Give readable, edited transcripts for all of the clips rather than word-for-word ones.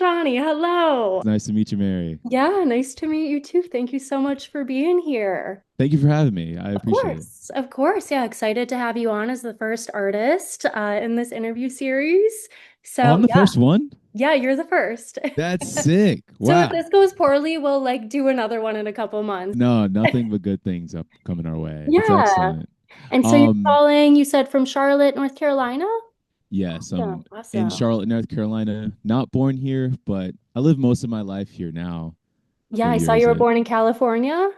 Johnny. Hello. Nice to meet you, Mary. Yeah, nice to meet you too. Thank you so much for being here. Thank you for having me. I Of appreciate it. course. Of course. Yeah, excited to have you on as the first artist in this interview series. Oh, I'm So, the yeah, first one? yeah, you're the first. That's sick. So, if Wow. this goes poorly, we'll like do another one in a couple months. No, nothing but good things up coming our way. That's Yeah. excellent. And so you're Um, calling, you said from Charlotte, North Carolina? yes, Yeah, I'm in awesome. Charlotte, North Carolina. Not born here, but I live most of my life here now Yeah, for I saw years. you were born in California.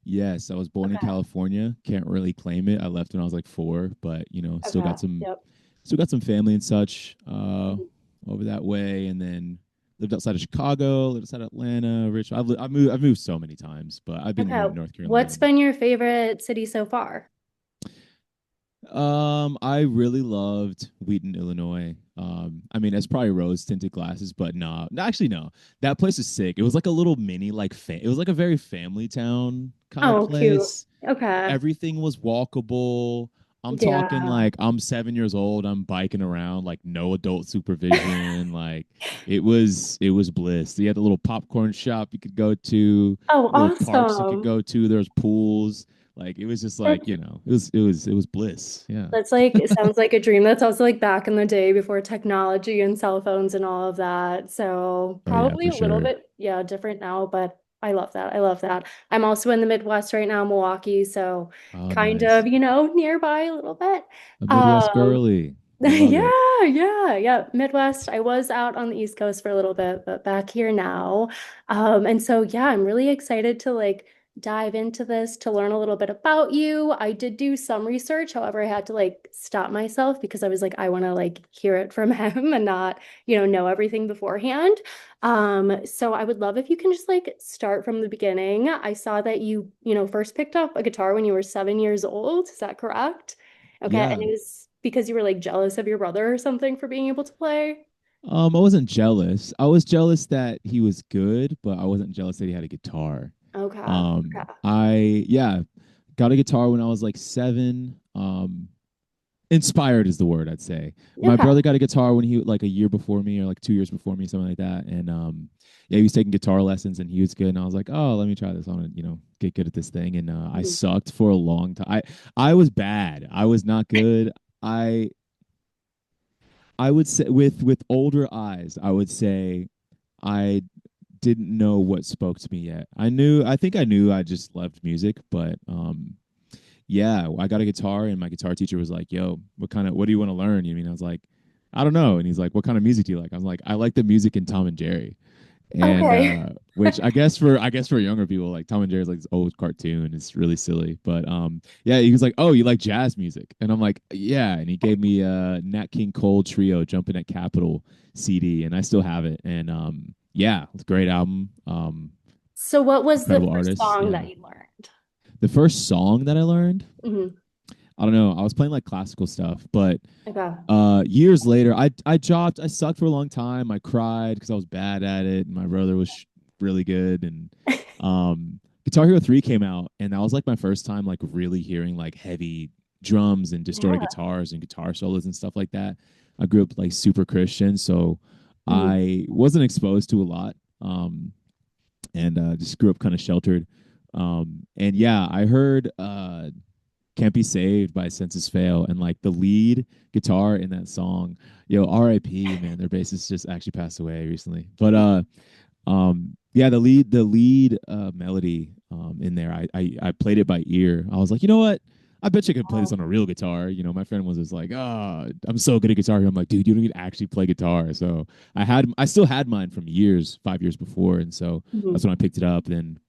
Yes, I was born in Okay. California. Can't really claim it. I left when I was like 4, but Okay. Yep. still got some family and such over that way, and then lived outside of Chicago, lived outside of Atlanta, Rich. I've moved so many times, but I've been here Okay. in North What's Carolina. been your favorite city so far? I really loved Wheaton, Illinois. I mean, it's probably rose tinted glasses, but no, actually no. That place is sick. It was like a little mini it was like a very family town kind of Oh, cute. place. Okay. Everything was walkable. I'm talking Yeah. like I'm 7 years old. I'm biking around like no adult supervision. Like it was bliss. You had a little popcorn shop you could go to, Oh, little parks you could awesome. go to. There's pools. Like it was just like That's it was bliss. Yeah. that's like it sounds like a dream. That's also like back in the day before technology and cell phones and all of that. So Oh yeah, probably for a little sure. bit, yeah, different now, but I love that. I love that. I'm also in the Midwest right now, Milwaukee, so Oh kind nice. of, nearby a little bit. A Midwest Um, girly. Love Yeah, it. yeah. Midwest. I was out on the East Coast for a little bit, but back here now. And so yeah, I'm really excited to like dive into this to learn a little bit about you. I did do some research, however, I had to like stop myself because I was like, I want to like hear it from him and not, know everything beforehand. So I would love if you can just like start from the beginning. I saw that you first picked up a guitar when you were 7 years old. Is that correct? Okay, and Yeah. it was because you were like jealous of your brother or something for being able to play? I wasn't jealous. I was jealous that he was good, but I wasn't jealous that he had a guitar. Okay. Okay. I yeah, got a guitar when I was like 7. Inspired is the word I'd say. My Okay. brother got a guitar when he like a year before me or like 2 years before me, something like that. And yeah, he was taking guitar lessons and he was good. And I was like, oh, let me try this. I want to get good at this thing. And I Mhm. sucked for a long time. I was bad. I was not good. I I would say with older eyes, I would say I didn't know what spoke to me yet. I think I knew I just loved music, but yeah, I got a guitar and my guitar teacher was like, "Yo, what do you want to learn?" I was like, "I don't know." And he's like, "What kind of music do you like?" I was like, "I like the music in Tom and Jerry." And Okay. which I guess for younger people, like Tom and Jerry's like this old cartoon. It's really silly. But yeah, he was like, "Oh, you like jazz music?" And I'm like, "Yeah." And he gave me a Nat King Cole Trio Jumping at Capitol CD, and I still have it. And yeah, it's a great album. So what was the Incredible first artists. song Yeah. that you learned? The first song that I learned, Hmm. I don't know. I was playing like classical stuff, but Okay. years later, I dropped. I sucked for a long time. I cried because I was bad at it, and my brother was really good. And Guitar Hero 3 came out, and that was like my first time like really hearing like heavy drums and distorted Yeah. guitars and guitar solos and stuff like that. I grew up like super Christian, so Mhm. I wasn't exposed to a lot, and just grew up kind of sheltered. And yeah, I heard can't Be Saved by Census Fail. And like the lead guitar in that song, RIP, man, their bassist just actually passed away recently. But yeah, the lead melody in there, I played it by ear. I was like, you know what? I bet you could play this Wow. on a real guitar. My friend was just like, oh, I'm so good at guitar. I'm like, dude, you don't need to actually play guitar. So I still had mine from 5 years before. And so Mhm. that's when I picked it up. Then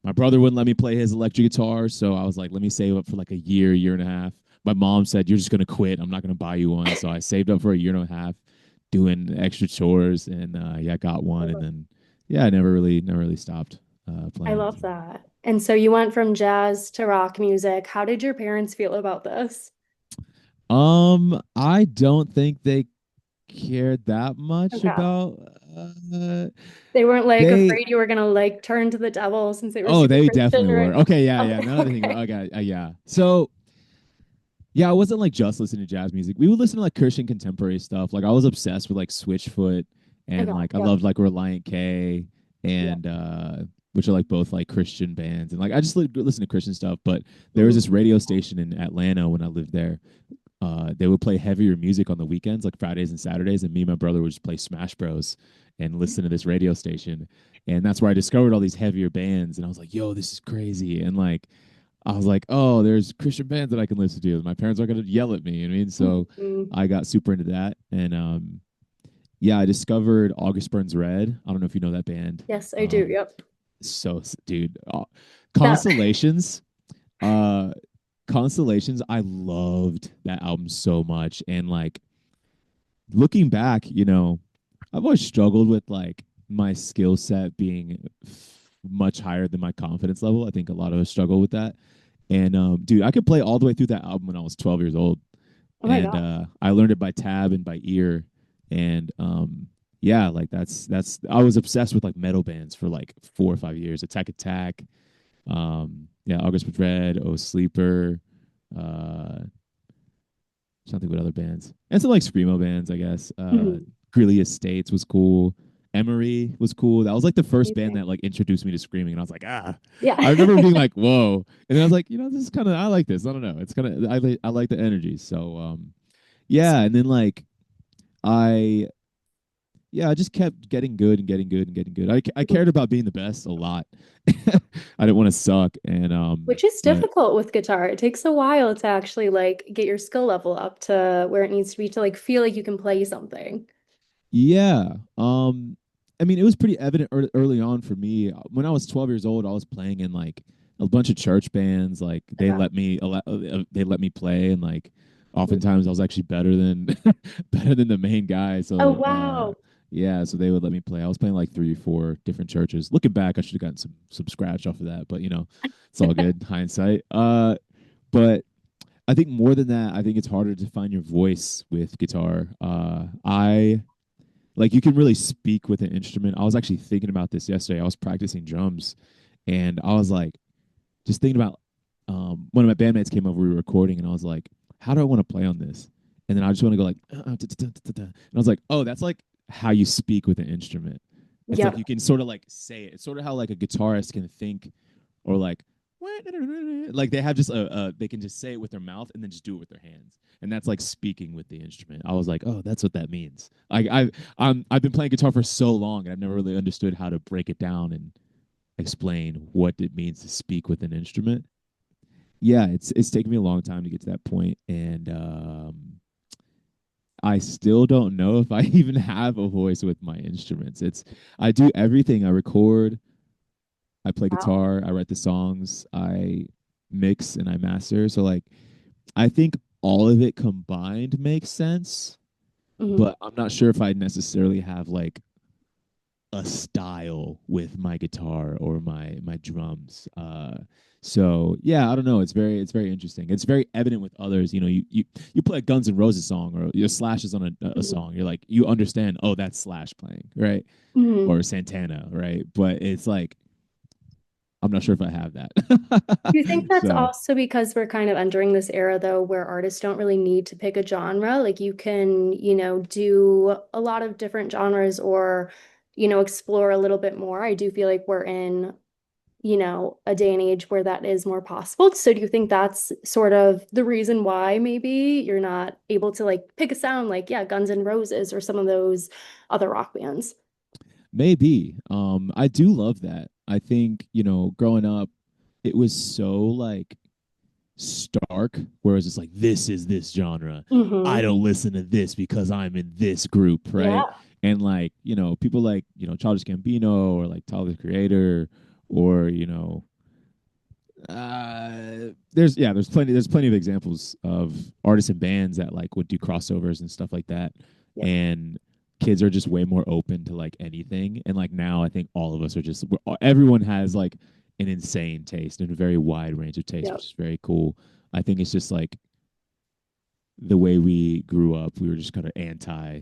my brother wouldn't let me play his electric guitar, so I was like, let me save up for like a year and a half. My mom said, "You're just gonna quit. I'm not gonna buy you one." So I saved up for a year and a half, doing extra chores, and yeah, got one, and then yeah, I never really stopped I playing. love that. And so you went from jazz to rock music. How did your parents feel about this? I don't think they cared that much Okay. about. Uh, They weren't like they afraid you were gonna like turn to the devil since they were Oh, super they Christian, definitely right? were. Okay, yeah, yeah. Now that I think about Okay. it, okay, yeah. So yeah, I wasn't like just listening to jazz music. We would listen to like Christian contemporary stuff. Like I was obsessed with like Switchfoot Okay. and like I Yep. loved like Reliant K Yep. and which are like both like Christian bands, and like I just listen to Christian stuff. But there was Mhm. this radio station in Atlanta when I lived there. They would play heavier music on the weekends, like Fridays and Saturdays, and me and my brother would just play Smash Bros. And listen to this radio station, and that's where I discovered all these heavier bands, and I was like, "Yo, this is crazy!" And like, I was like, "Oh, there's Christian bands that I can listen to. My parents aren't gonna yell at me." You know what I mean? So Mhm. I got super into that, and yeah, I discovered August Burns Red. I don't know if you know that band. Yes, I do. Um, Yep. so dude, That. Constellations. Uh, Constellations. I loved that album so much, and like looking back, I've always struggled with like my skill set being much higher than my confidence level. I think a lot of us struggle with that. And dude, I could play all the way through that album when I was 12 years old, Oh my and God. I learned it by tab and by ear. And yeah, like that's I was obsessed with like metal bands for like 4 or 5 years. Attack Attack, yeah, August with Red, Oh Sleeper, uh, something with other bands, and some like screamo bands, I guess. Mhm. Greeley Estates was cool. Emery was cool. That was like the first band Amazing. that like introduced me to screaming, and I was like, ah. Yeah. I remember being like, whoa, and then I was like, this is kind of I like this. I don't know, it's kind of I like the energy. So yeah, and then like I yeah, I just kept getting good and getting good and getting good. I cared about being the best a lot. I didn't want to suck, and Which is yeah, difficult with guitar. It takes a while to actually like get your skill level up to where it needs to be to like feel like you can play something. yeah. I mean, it was pretty evident early on for me. When I was 12 years old, I was playing in like a bunch of church bands. Like Okay. they let me play, and like oftentimes I was actually better than better than the main guy. Oh So wow. yeah, so they would let me play. I was playing like 3 or 4 different churches. Looking back, I should have gotten some scratch off of that, but it's all good hindsight. But I think more than that, I think it's harder to find your voice with guitar. I like you can really speak with an instrument. I was actually thinking about this yesterday. I was practicing drums, and I was like, just thinking about one of my bandmates came over, we were recording, and I was like, how do I want to play on this? And then I just want to go like, and I was like, oh, that's like how you speak with an instrument. It's like Yep. you can sort of like say it. It's sort of how like a guitarist can think, or like they have just they can just say it with their mouth and then just do it with their hands, and that's like speaking with the instrument. I was like, oh, that's what that means. Like I've been playing guitar for so long, and I've never really understood how to break it down and explain what it means to speak with an instrument. Yeah, it's taken me a long time to get to that point, and I still don't know if I even have a voice with my instruments. It's I do everything. I record, I play Wow. guitar, I write the songs, I mix and I master. So like I think all of it combined makes sense, Mhm. but I'm not sure if I necessarily have like a style with my guitar or my drums. So yeah, I don't know. It's very interesting. It's very evident with others. You play a Guns N' Roses song or your Slash is on a Mhm. song. You're like you understand. Oh, that's Slash playing, right? Mhm. Or Santana, right? But it's like I'm not sure if I have that. Do you think that's So also because we're kind of entering this era, though, where artists don't really need to pick a genre? Like you can, do a lot of different genres or, explore a little bit more. I do feel like we're in, a day and age where that is more possible. So do you think that's sort of the reason why maybe you're not able to like pick a sound like, yeah, Guns N' Roses or some of those other rock bands? maybe. I do love that. I think, growing up, it was so like stark, whereas it's like this is this genre. I Hmm. don't listen to this because I'm in this group, right? Yeah. And like, people like, Childish Gambino or like Tyler the Creator or, there's plenty of examples of artists and bands that like would do crossovers and stuff like that. Yep. And kids are just way more open to like anything. And like now I think all of us are just everyone has like an insane taste and a very wide range of taste, which Yep. is very cool. I think it's just like the way we grew up, we were just kind of anti.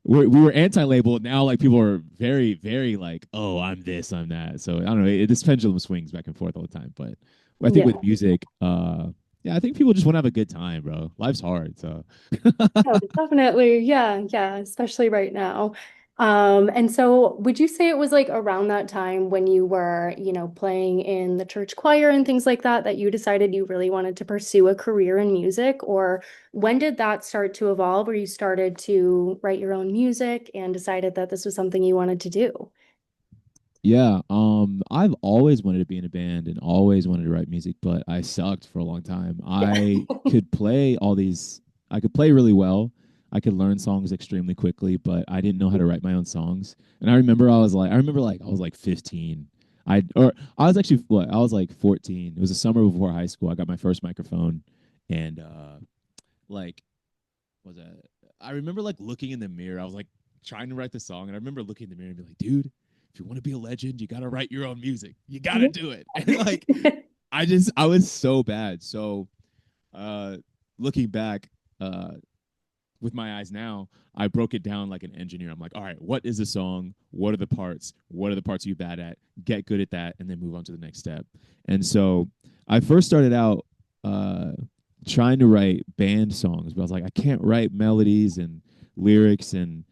We were anti-label. Now, like people are very, very like, oh, I'm this, I'm that. So I don't know. This pendulum swings back and forth all the time. But I think Yeah. with music, yeah, I think people just want to have a good time, bro. Life's hard, so Oh, definitely. Yeah. Yeah. Especially right now. And so would you say it was like around that time when you were, playing in the church choir and things like that, that you decided you really wanted to pursue a career in music? Or when did that start to evolve where you started to write your own music and decided that this was something you wanted to do? Yeah, I've always wanted to be in a band and always wanted to write music, but I sucked for a long time. Yeah. I could play really well. I could learn songs extremely quickly, but I didn't know how to write my own songs. And I remember like I was like 15. I was actually what, I was like 14. It was the summer before high school. I got my first microphone and like was that I remember like looking in the mirror. I was like trying to write the song and I remember looking in the mirror and be like, dude, if you want to be a legend, you got to write your own music. You got to Yeah. do it. And like, I was so bad. So, uh, looking back, uh, with my eyes now, I broke it down like an engineer. I'm like, all right, what is the song? What are the parts? What are the parts you bad at? Get good at that, and then move on to the next step. And so I first started out uh, trying to write band songs, but I was like, I can't write melodies and lyrics and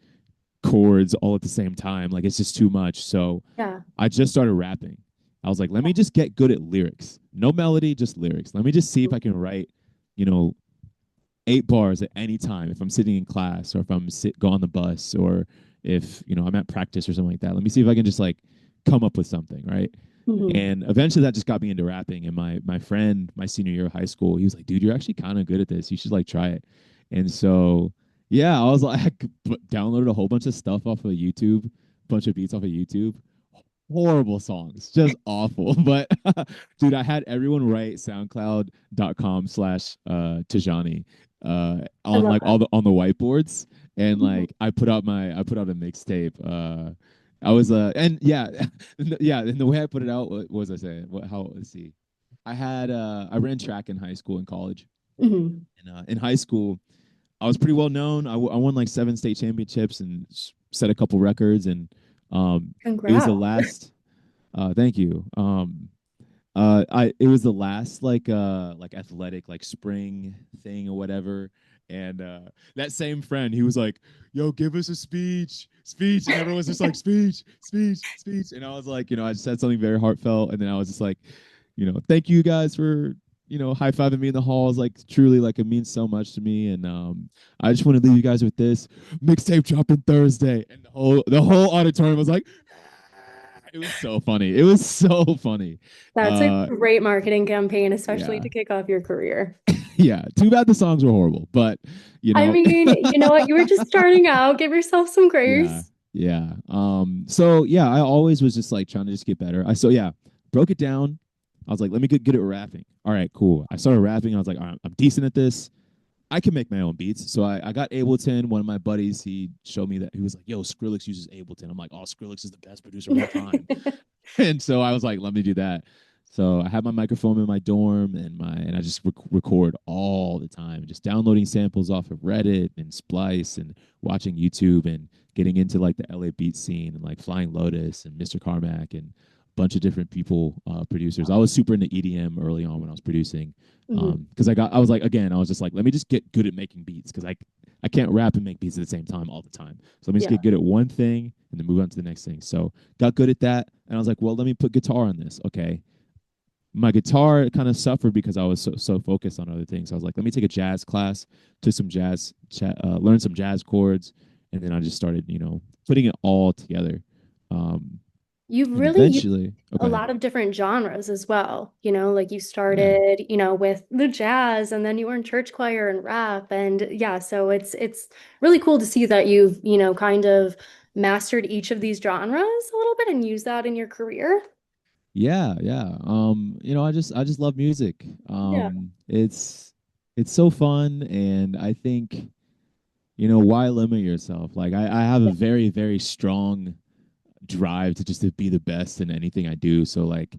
chords all at the same time. Like it's just too much. So Yeah. I just started rapping. I was like, let me just get good at lyrics. No melody, just lyrics. Let me just see if I can write, you know, 8 bars at any time if I'm sitting in class or if go on the bus or if I'm at practice or something like that. Let me see if I can just like come up with something, right? Mhm. And eventually that just got me into rapping. And my friend, my senior year of high school, he was like, dude, you're actually kind of good at this. You should like try it. And so yeah, I was like, I downloaded a whole bunch of stuff off of YouTube, bunch of beats off of YouTube. Horrible songs, just awful. But dude, I had everyone write soundcloud.com/, Tijani I on love like that. on the whiteboards, and Mhm. like I put out a mixtape. I was and yeah, yeah, and the way I put it out, what was I saying? Let's see. I ran track in high school and college. Mhm. And in high school, I was pretty well known. I won like 7 state championships and set a couple records. And it was the Congrats. last. Thank you. I it was the last like athletic like spring thing or whatever. And that same friend, he was like, "Yo, give us a speech," and everyone was just like, "Speech, speech, speech." And I was like, I said something very heartfelt, and then I was just like, thank you guys for high fiving me in the halls. Like truly, like it means so much to me. And I just want to leave you guys with this mixtape dropping Thursday, and the whole auditorium was like, it was so funny. It was so funny. That's a Uh, great marketing campaign, especially yeah, to kick off your career. yeah. Too bad the songs were horrible, but you I know, mean, you know what? You were just starting out. Give yourself some yeah, grace. yeah. So yeah, I always was just like trying to just get better. So yeah, broke it down. I was like, let me get good at rapping. All right, cool. I started rapping. I was like, all right, I'm decent at this. I can make my own beats. So I got Ableton. One of my buddies, he showed me that he was like, yo, Skrillex uses Ableton. I'm like, oh, Skrillex is the best producer of all time. And so I was like, let me do that. So I had my microphone in my dorm and I just record all the time, just downloading samples off of Reddit and Splice and watching YouTube and getting into like the LA beat scene and like Flying Lotus and Mr. Carmack and a bunch of different people, producers. I was super into EDM early on when I was producing. Mhm. Because I was like, again, I was just like, let me just get good at making beats because I can't rap and make beats at the same time all the time. So let me just Yeah. get good at one thing and then move on to the next thing. So got good at that. And I was like, well, let me put guitar on this. Okay. My guitar kind of suffered because I was so focused on other things. So I was like, let me take a jazz class, took some learn some jazz chords. And then I just started, putting it all together. Um, You've and really used eventually, a okay. lot of different genres as well. Like you Yeah. started, with the jazz and then you were in church choir and rap. And yeah, so it's really cool to see that you've, kind of mastered each of these genres a little bit and use that in your career. Yeah, yeah. I just love music. Yeah. It's so fun, and I think why limit yourself? Like I have a Yeah. very very strong drive to just to be the best in anything I do. So like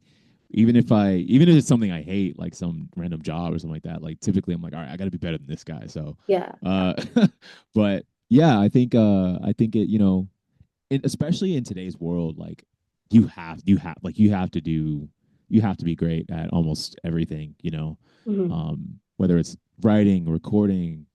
even if it's something I hate, like some random job or something like that, like typically I'm like, all right, I got to be better than this guy. So, Yeah. uh, but yeah, I think especially in today's world, like you have to be great at almost everything, Mhm. whether it's writing, recording,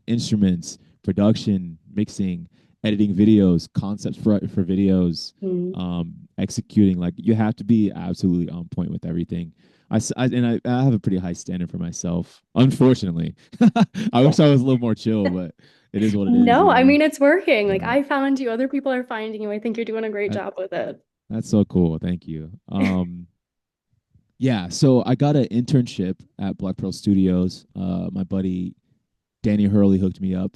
instruments, production, mixing, editing videos, concepts for videos, Mm. executing. Like you have to be absolutely on point with everything. I have a pretty high standard for myself. Unfortunately, I wish I was a little more chill, but it is what it is, No, I mean it's working. Like Yeah, I found you, other people are finding you. I think you're doing a great that, job with it. that's so cool. Thank you. Yeah, so I got an internship at Black Pearl Studios. My buddy Danny Hurley hooked me up.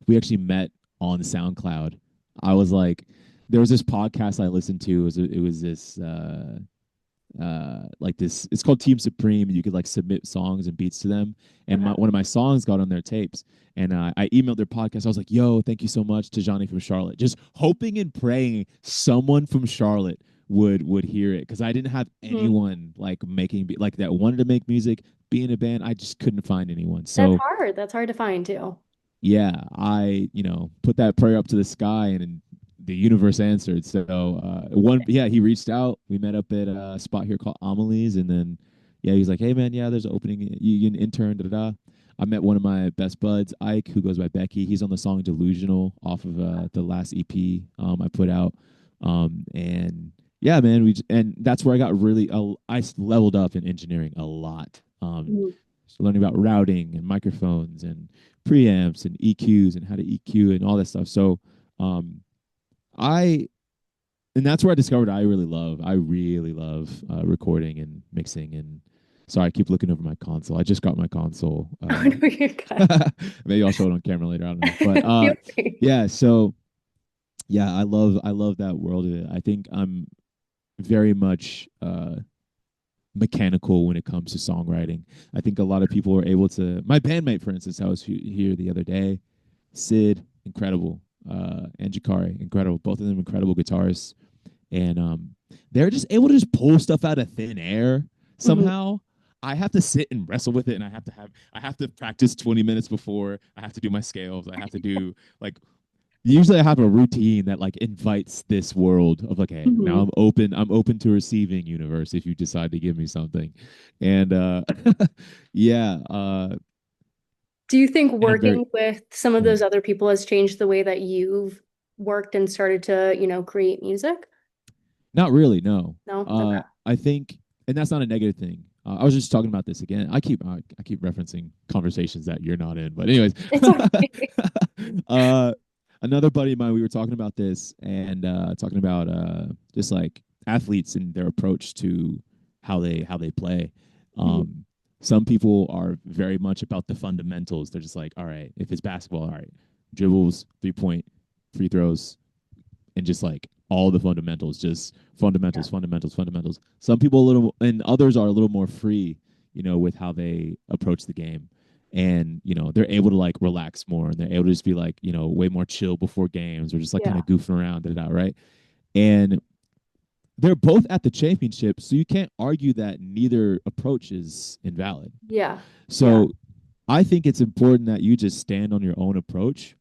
We actually met on SoundCloud. I was like, there was this podcast I listened to. It was this like this. It's called Team Supreme, and you could like submit songs and beats to them. And Okay. one of my songs got on their tapes, and I emailed their podcast. I was like, "Yo, thank you so much to Johnny from Charlotte." Just hoping and praying someone from Charlotte would hear it because I didn't have Mhm. anyone like like that wanted to make music, be in a band. I just couldn't find anyone. That's So hard. That's hard to find too. yeah, I put that prayer up to the sky, and the universe answered. So yeah, he reached out. We met up at a spot here called Amelie's, and then yeah, he was like, "Hey man, yeah, there's an opening. You can intern." Da da da. I met one of my best buds, Ike, who goes by Becky. He's on the song "Delusional" off of the last EP I put out, and yeah, man, and that's where I got really I leveled up in engineering a lot. Mhm. So learning about routing and microphones and preamps and EQs and how to EQ and all that stuff. So um, I and that's where I discovered I really love recording and mixing. And sorry, I keep looking over my console. I just got my console. Oh no, you're good. Maybe I'll show it on camera later. I don't know, but Feel free. yeah. So yeah, I love that world of it. I think I'm very much mechanical when it comes to songwriting. I think a lot of people are able to. My bandmate, for instance, I was here the other day. Sid, incredible. And Jakari, incredible. Both of them incredible guitarists, and they're just able to just pull stuff out of thin air Mhm. somehow. I have to sit and wrestle with it, and I have to practice 20 minutes before. I have to do my scales. I have to do like usually I have a routine that like invites this world of like, hey, now Mhm. I'm open to receiving universe if you decide to give me something. And yeah, Do you think and I'm very working with some of go ahead. those other people has changed the way that you've worked and started to, create music? Not really, no. No? Okay. I think, and that's not a negative thing. I was just talking about this again. I keep referencing conversations that you're not in, but anyways, It's okay. uh, another buddy of mine, we were talking about this and talking about just like athletes and their approach to how they play. Mhm. Um, some people are very much about the fundamentals. They're just like, all right, if it's basketball, all right, dribbles, 3 point, free throws, and just like all the fundamentals, just Yeah. fundamentals, fundamentals, fundamentals. Some people a little, and others are a little more free, with how they approach the game. And, they're able to like relax more and they're able to just be like, way more chill before games or just like kind Yeah. of goofing around, right? And they're both at the championship. So you can't argue that neither approach is invalid. Yeah. Yeah. So I think it's important that you just stand on your own approach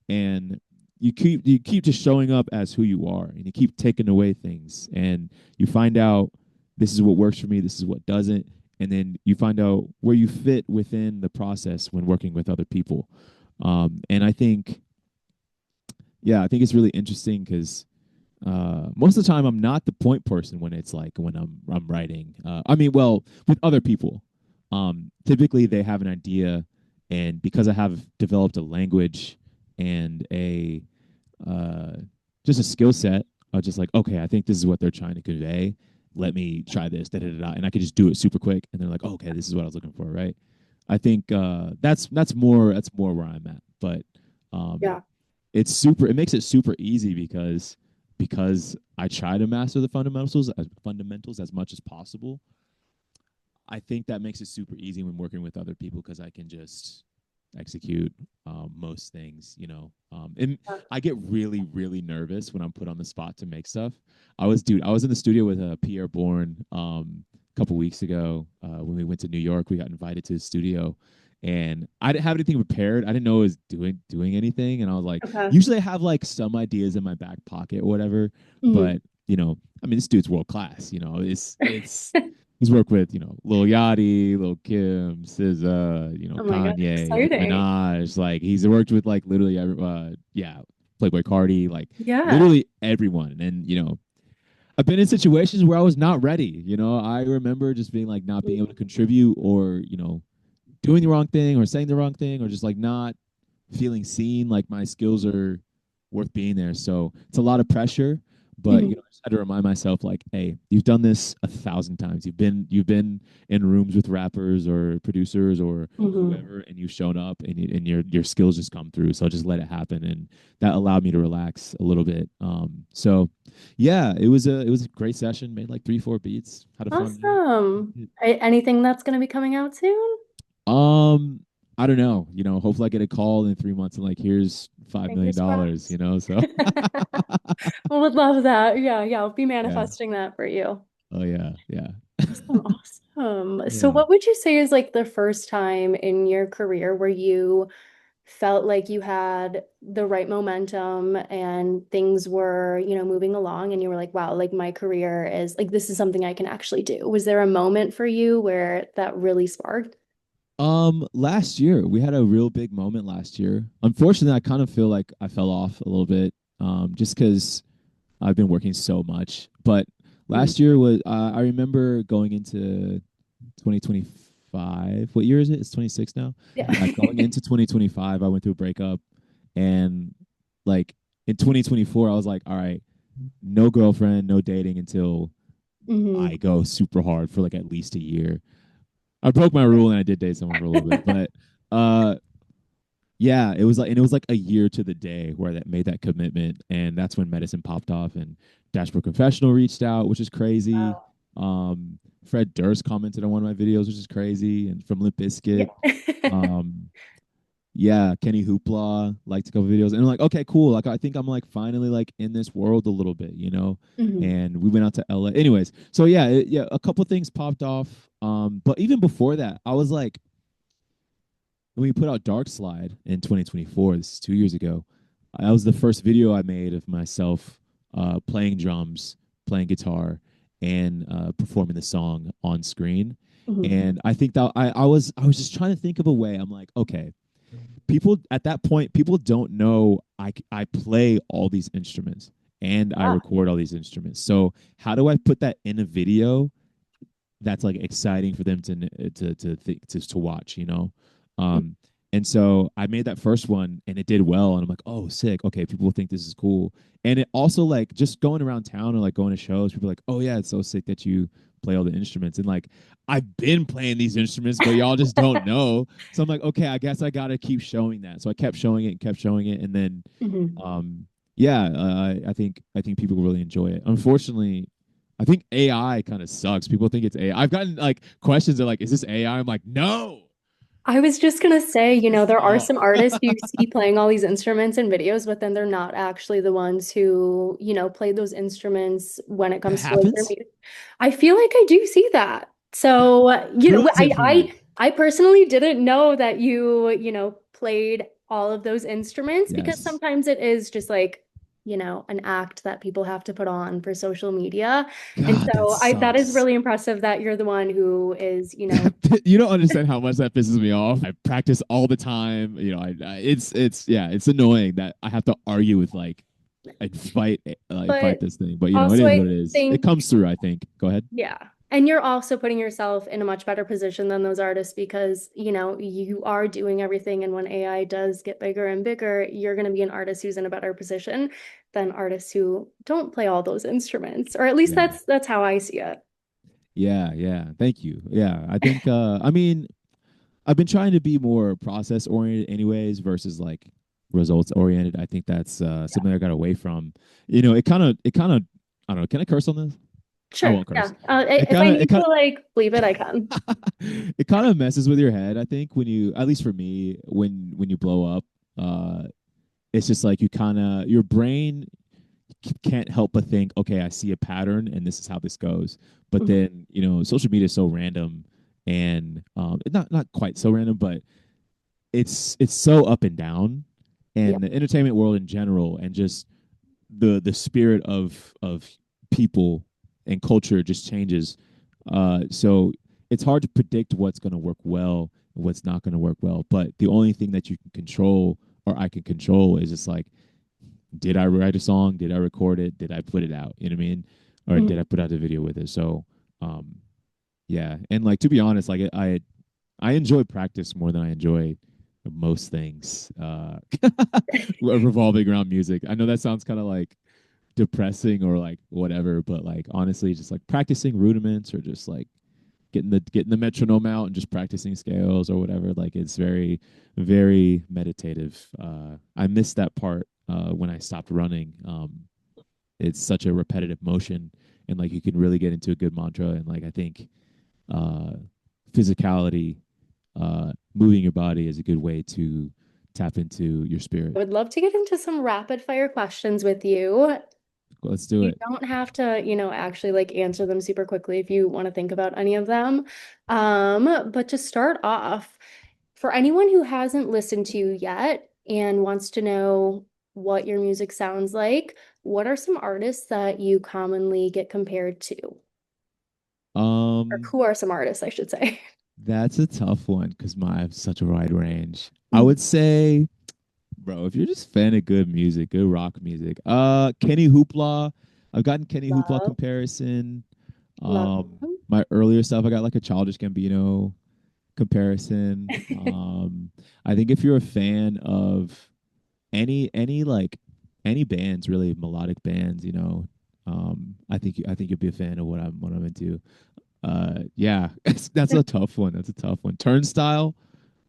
and you keep just showing up as who you are and you keep taking away things and you find out this is what works for me, this is what doesn't, and then you find out where you fit within the process when working with other people. And I think I think it's really interesting because most of the time I'm not the point person when it's like when I'm writing. I mean, well, with other people, typically they have an idea, and because I have developed a language and a uh, just a skill set, of just like, okay, I think this is what they're trying to convey. Let me try this, da da da, da, and I could just do it super quick, and they're like, oh, okay, this is what I was looking for, right? I think that's more where I'm at, but um, Yeah. it makes it super easy because I try to master the fundamentals as much as possible. I think that makes it super easy when working with other people because I can just execute most things, And I get really, really nervous when I'm put on the spot to make stuff. I was in the studio with Pierre Bourne a couple weeks ago when we went to New York. We got invited to the studio, and I didn't have anything prepared. I didn't know I was doing anything, and I was like, Okay. usually I have like some ideas in my back pocket or whatever, Mhm. but I mean, this dude's world class. It's he's worked with Lil Yachty, Lil Kim, SZA, Oh my God, Kanye, exciting. Minaj. Like he's worked with like literally Playboy Cardi, like Yeah. literally everyone. And I've been in situations where I was not ready. I remember just being like not being able to contribute, or doing the wrong thing or saying the wrong thing, or just like not feeling seen, like my skills are worth being there. So it's a lot of pressure, but Mhm. I just had to remind myself, like, hey, you've done this 1,000 times. You've been in rooms with rappers or producers or Mhm. whoever, and you've shown up, and your skills just come through. So just let it happen, and that allowed me to relax a little bit. So yeah, it was a great session. Made like 3-4 beats. Had a fun Awesome. night. Anything that's going to be coming out soon? Um, I don't know. Hopefully I get a call in 3 months and like, here's $5 million. Fingers So Well, would love that. Yeah, yeah. I'll be yeah. manifesting that for you. Oh yeah, yeah. Awesome, awesome. So Yeah. what would you say is like the first time in your career where you felt like you had the right momentum and things were, moving along and you were like, wow, like my career is like this is something I can actually do. Was there a moment for you where that really sparked? Last year we had a real big moment last year. Unfortunately, I kind of feel like I fell off a little bit, just because I've been working so much. But Mhm. last year was, I remember going into 2025. What year is it? It's 26 now. Yeah. Yeah, going into 2025, I went through a breakup, and like in 2024, I was like, all right, no girlfriend, no dating until hmm I go super hard for like at least a year. I broke my rule and I did date someone for a little bit, but uh yeah, it was like a year to the day where that made that commitment, and that's when medicine popped off, and Dashboard Confessional reached out, which is crazy. Wow. Fred Durst commented on one of my videos, which is crazy, and from Limp Yeah. Bizkit. Um, yeah, KennyHoopla liked a couple videos, and I'm like, okay, cool. Like, I think I'm like finally like in this world a little bit. hmm And we went out to LA. Anyways, so yeah, yeah, a couple things popped off. But even before that, I was like, when we put out Dark Slide in 2024, this is 2 years ago, that was the first video I made of myself playing drums, playing guitar, and performing the song on screen. hmm And I think that I was just trying to think of a way. I'm like, okay, people at that point, people don't know I play all these instruments and I Yeah. record all these instruments. So how do I put that in a video that's like exciting for them to watch. um and so I made that first one and it did well, and I'm like, oh, sick, okay, people think this is cool. And it also, like, just going around town or like going to shows, people are like, oh yeah, it's so sick that you play all the instruments, and like, I've been playing these instruments but y'all just don't know. So I'm like, okay, I guess I gotta keep showing that. So I kept showing it and kept showing it, and then hmm yeah, I think people really enjoy it. Unfortunately, I think AI kind of sucks. People think it's AI. I've gotten like questions of like, is this AI? I'm like, no, I was just gonna say, it pisses there me are off. some artists you see playing all these instruments in videos, but then they're not actually the ones who, played those instruments when it That comes to like their happens. music. I feel like I do see that. So, Proves it for me. I personally didn't know that you, played all of those instruments because Yes. sometimes it is just like, an act that people have to put on for social media. And God, that so that is sucks. really impressive that you're the one who is, You don't understand how much that pisses me off. I practice all the time. It's yeah, it's annoying that I have to argue with like and fight but this thing. But it also is I what it is. It think, comes through, I think. Go ahead. yeah. And you're also putting yourself in a much better position than those artists because, you are doing everything. And when AI does get bigger and bigger, you're going to be an artist who's in a better position than artists who don't play all those instruments. Or at least Yeah. that's how I see it. Yeah, yeah. Thank you. Yeah. I think I mean, I've been trying to be more process oriented anyways versus like results oriented. I think that's something I got away from. It kind of I don't know, can I curse on this? I Sure. won't Yeah. curse. It If I kind of it need kind to like leave it, I can. of it kind of messes with your head, I think, when you, at least for me, when you blow up. It's just like, you kind of, your brain can't help but think, okay, I see a pattern and this is how this goes. But Mhm. then, social media is so random, and not quite so random, but it's so up and down, Yeah. and the entertainment world in general, and just the spirit of people and culture just changes. So it's hard to predict what's going to work well and what's not going to work well. But the only thing that you can control, or I can control, is just like did I write a song? Did I record it? Did I put it out? You know what I mean? Or did I Mhm. put out the video with it? So, um, yeah. And like to be honest, like I enjoy practice more than I enjoy most things revolving around music. I know that sounds kind of like depressing or like whatever, but like honestly, just like practicing rudiments or just like getting the metronome out and just practicing scales or whatever. Like it's very, very meditative. I missed that part when I stopped running. It's such a repetitive motion, and like you can really get into a good mantra. And like I think uh, physicality, moving your body is a good way to tap into your I spirit. would love to get into some rapid fire questions with you. Let's do You it. don't have to, actually like answer them super quickly if you want to think about any of them. But to start off, for anyone who hasn't listened to you yet and wants to know what your music sounds like, what are some artists that you commonly get compared to? Or Um, who are some artists, I should say? that's a tough one because I have such a wide range. I Mhm. would say, bro, if you're just a fan of good music, good rock music, KennyHoopla. I've gotten KennyHoopla Love, comparison. love. My earlier stuff, I got like a Childish Gambino comparison. I think if you're a fan of any like any bands, really melodic bands, I think you'll be a fan of what I'm into. Yeah, that's a tough one. That's a tough one. Turnstile.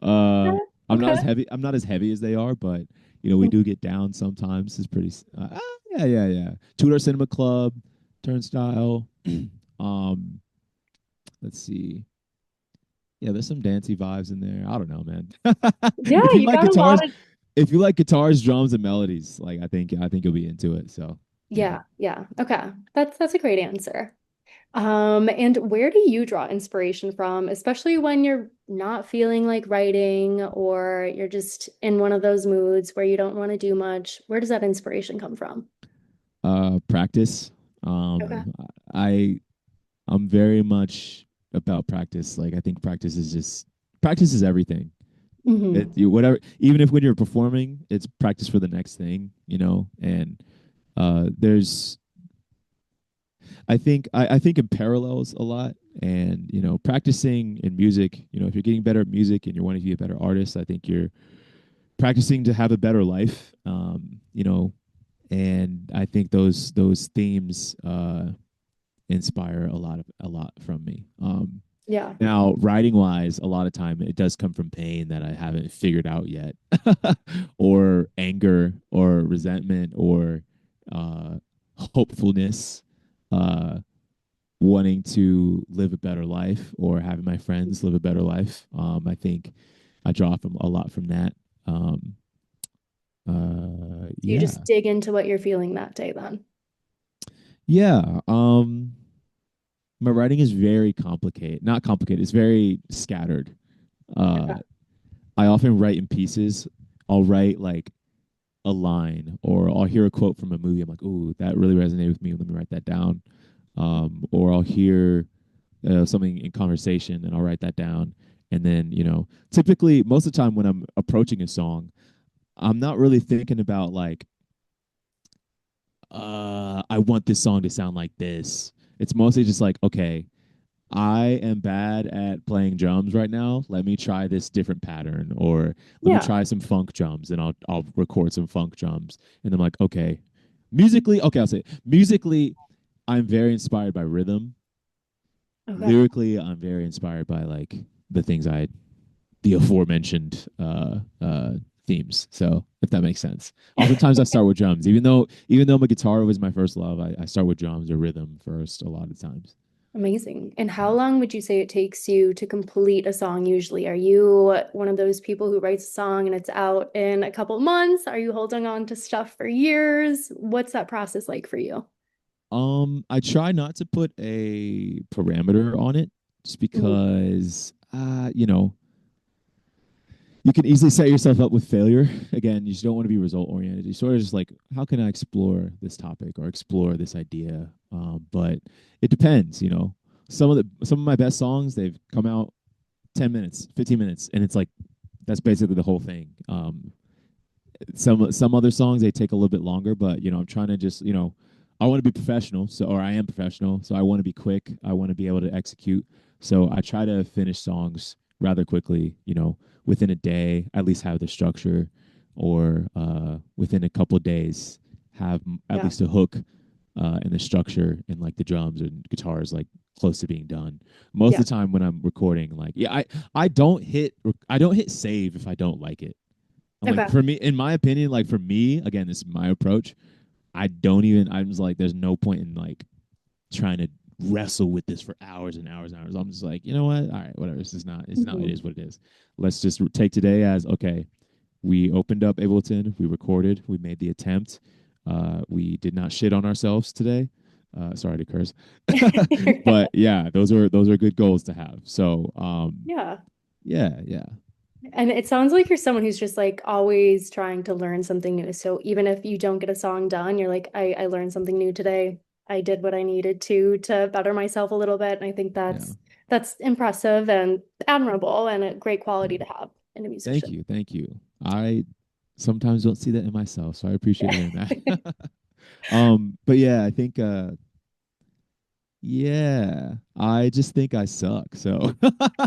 Uh, I'm not Okay. as heavy. I'm not as heavy as they are, but we do get down sometimes. It's pretty. Yeah, yeah, yeah. Tudor Cinema Club, Turnstile. um, let's see. Yeah, there's some dancey vibes in there. I don't know, man. Yeah, if you you like got a guitars, lot of. if you like guitars, drums, and melodies, like I think you'll be into it. So yeah. Yeah, yeah. Okay. That's a great answer. And where do you draw inspiration from, especially when you're not feeling like writing or you're just in one of those moods where you don't want to do much? Where does that inspiration come from? Practice. Okay. I I'm very much about practice. Like I think practice is everything. Hmm. Whatever, even if when you're performing, it's practice for the next thing, and there's I think in parallels a lot, and practicing in music. If you're getting better at music and you're wanting to be a better artist, I think you're practicing to have a better life. And I think those themes inspire a lot from me. Yeah. Now, writing wise, a lot of time it does come from pain that I haven't figured out yet, or anger, or resentment, or uh, hopefulness, uh, wanting to live a better life, or having my friends live a better life. I think I draw from a lot from that. Um, You yeah, just dig into what you're feeling that day then. yeah. My writing is very complicated, not complicated. It's very scattered. Uh, Okay. I often write in pieces. I'll write like a line, or I'll hear a quote from a movie. I'm like, "Ooh, that really resonated with me. Let me write that down." Or I'll hear something in conversation, and I'll write that down. And then, typically, most of the time when I'm approaching a song, I'm not really thinking about like, I want this song to sound like this. It's mostly just like, okay, I am bad at playing drums right now. Let me try this different pattern, or let me Yeah. try some funk drums, and I'll record some funk drums. And I'm like, okay, musically, okay, I'll say it. Musically, I'm very inspired by rhythm. Okay. Lyrically, I'm very inspired by like the aforementioned themes. So if that makes sense. Oftentimes I start with drums, even though my guitar was my first love, I start with drums or rhythm first a lot of times. Amazing. And how long would you say it takes you to complete a song usually? Are you one of those people who writes a song and it's out in a couple months? Are you holding on to stuff for years? What's that process like for you? I try not to put a parameter on it, just Mhm. because, you can easily set yourself up with failure. Again, you just don't want to be result oriented. You sort of just like, how can I explore this topic or explore this idea? But it depends. Some of my best songs, they've come out 10 minutes, 15 minutes, and it's like that's basically the whole thing. some other songs they take a little bit longer, but I'm trying to just I want to be professional, so or I am professional, so I want to be quick. I want to be able to execute. So I try to finish songs rather quickly. Within a day, at least have the structure, or within a couple of days, have at Yeah. least a hook and the structure and like the drums and guitars like close to being done. Most Yeah. of the time when I'm recording, like I don't hit save if I don't like it. I'm like, Okay. for me, in my opinion, like for me, again, this is my approach. I don't even. I'm just like, there's no point in like trying to wrestle with this for hours and hours and hours. I'm just like, you know what? All right, whatever. This is not. It's not. It Mhm. is what it is. Let's just take today as okay. We opened up Ableton. We recorded. We made the attempt. We did not shit on ourselves today. Sorry to curse, but yeah, those are good goals to have. So Yeah. yeah, yeah, And it sounds like you're someone who's just like always trying to learn something new. So even if you don't get a song done, you're like, I learned something new today. I did what I needed to better myself a little bit. And I think yeah, that's impressive and admirable and a great yeah. quality to have in a Thank musician. you, thank you. I sometimes don't see that in myself, so I appreciate hearing that. But yeah, I think yeah, I just think I suck. So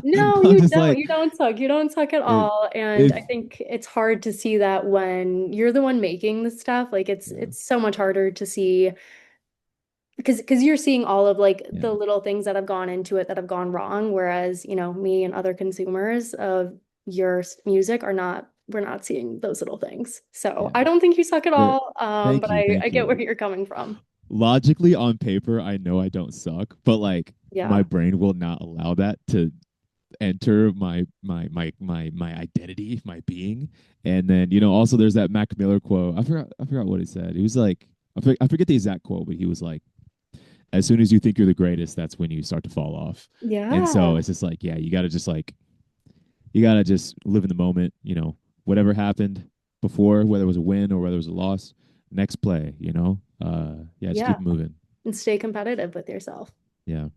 No, I'm you just don't. like You don't suck. You don't suck at if all. And if I think it's hard to see that when you're the one making the stuff. Like yeah, it's so much harder to see because you're seeing all of like yeah, the little things that have gone into it that have gone wrong, whereas, me and other consumers of your music are not we're not seeing those little things. So yeah. I don't think you suck at There, all. But thank you, I thank get where you. you're coming from. Logically on paper, I know I don't suck, but like my Yeah. brain will not allow that to enter my identity, my being. And then also there's that Mac Miller quote. I forgot what he said. He was like, I forget the exact quote, but he was like, as soon as you think you're the greatest, that's when you start to fall off. And so Yeah. it's just like, yeah, you gotta just live in the moment. Whatever happened before, whether it was a win or whether it was a loss, next play. Yeah, just keep Yeah. moving. And stay competitive with yourself. Yeah.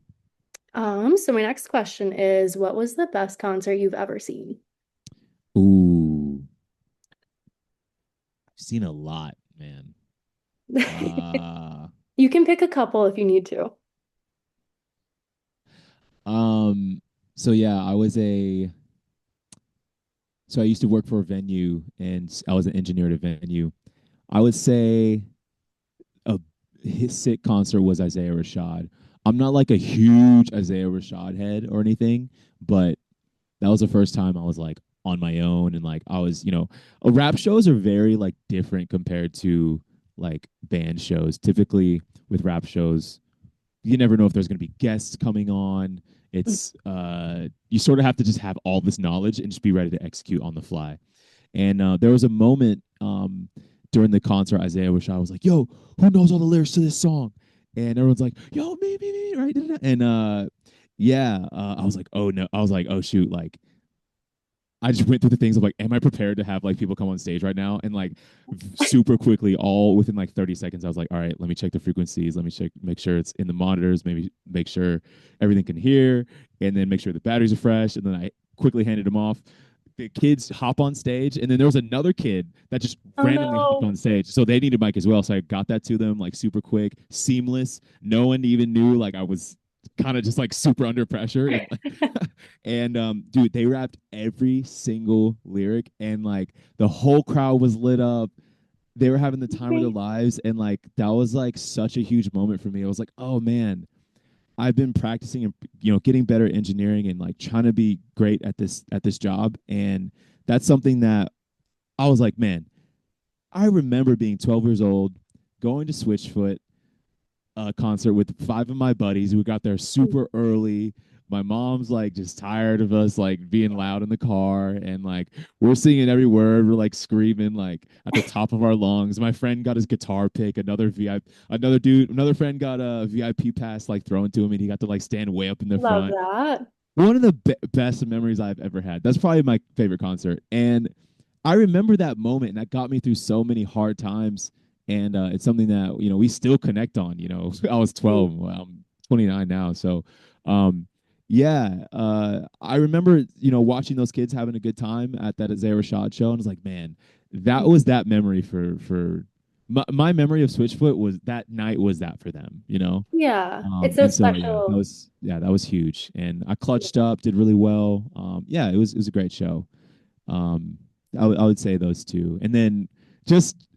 So my next question is, what was the best concert you've ever seen? Ooh, I've seen a lot, man. Uh, You can pick a couple if you need to. um, so yeah, I used to work for a venue and I was an engineer at a venue. I would say a his sick concert was Isaiah Rashad. I'm not like a huge Isaiah Rashad head or anything, but that was the first time I was like on my own and like I was, rap shows are very like different compared to like band shows. Typically with rap shows, you never know if there's going to be guests coming on. It's you sort of have to just have all this knowledge and just be ready to execute on the fly. And there was a moment during the concert, Isaiah Rashad was like, "Yo, who knows all the lyrics to this song?" And everyone's like, "Yo, me, right?" And yeah, I was like, "Oh no!" I was like, "Oh shoot!" Like, I just went through the things of like, "Am I prepared to have like people come on stage right now?" And like, super quickly, all within like 30 seconds, I was like, "All right, let me check the frequencies. Let me check, make sure it's in the monitors. Maybe make sure everything can hear, and then make sure the batteries are fresh." And then I quickly handed them off. The kids hop on stage, and then there was another kid that just Oh randomly hopped no. on stage. So they needed a mic as well. So I got that to them like super quick, seamless. No one even knew like I was kind of just like super under pressure and and dude, they rapped every single lyric and like the whole crowd was lit up. They were having the time of their lives and like that was like such a huge moment for me. I was like, "Oh man, I've been practicing and getting better at engineering and like trying to be great at this job." And that's something that I was like, "Man, I remember being 12 years old, going to Switchfoot concert with five of my buddies who got there super early. My mom's like just tired of us like being loud in the car and like we're singing every word. We're like screaming like at the top of our lungs. My friend got his guitar pick. Another friend got a VIP pass like thrown to him and he got to like stand way up in the Love front. that. One of the best memories I've ever had. That's probably my favorite concert. And I remember that moment, and that got me through so many hard times. And it's something that we still connect on. I was Mm. 12. Well, I'm 29 now, so um, yeah. I remember watching those kids having a good time at that Isaiah Rashad show, and I was like, man. that was that memory for my memory of Switchfoot was that night was that for them, you know. Yeah, it's so And so yeah, special. that was huge, and I clutched up, did really well. Yeah, it was a great show. Um, I would say those two, and then just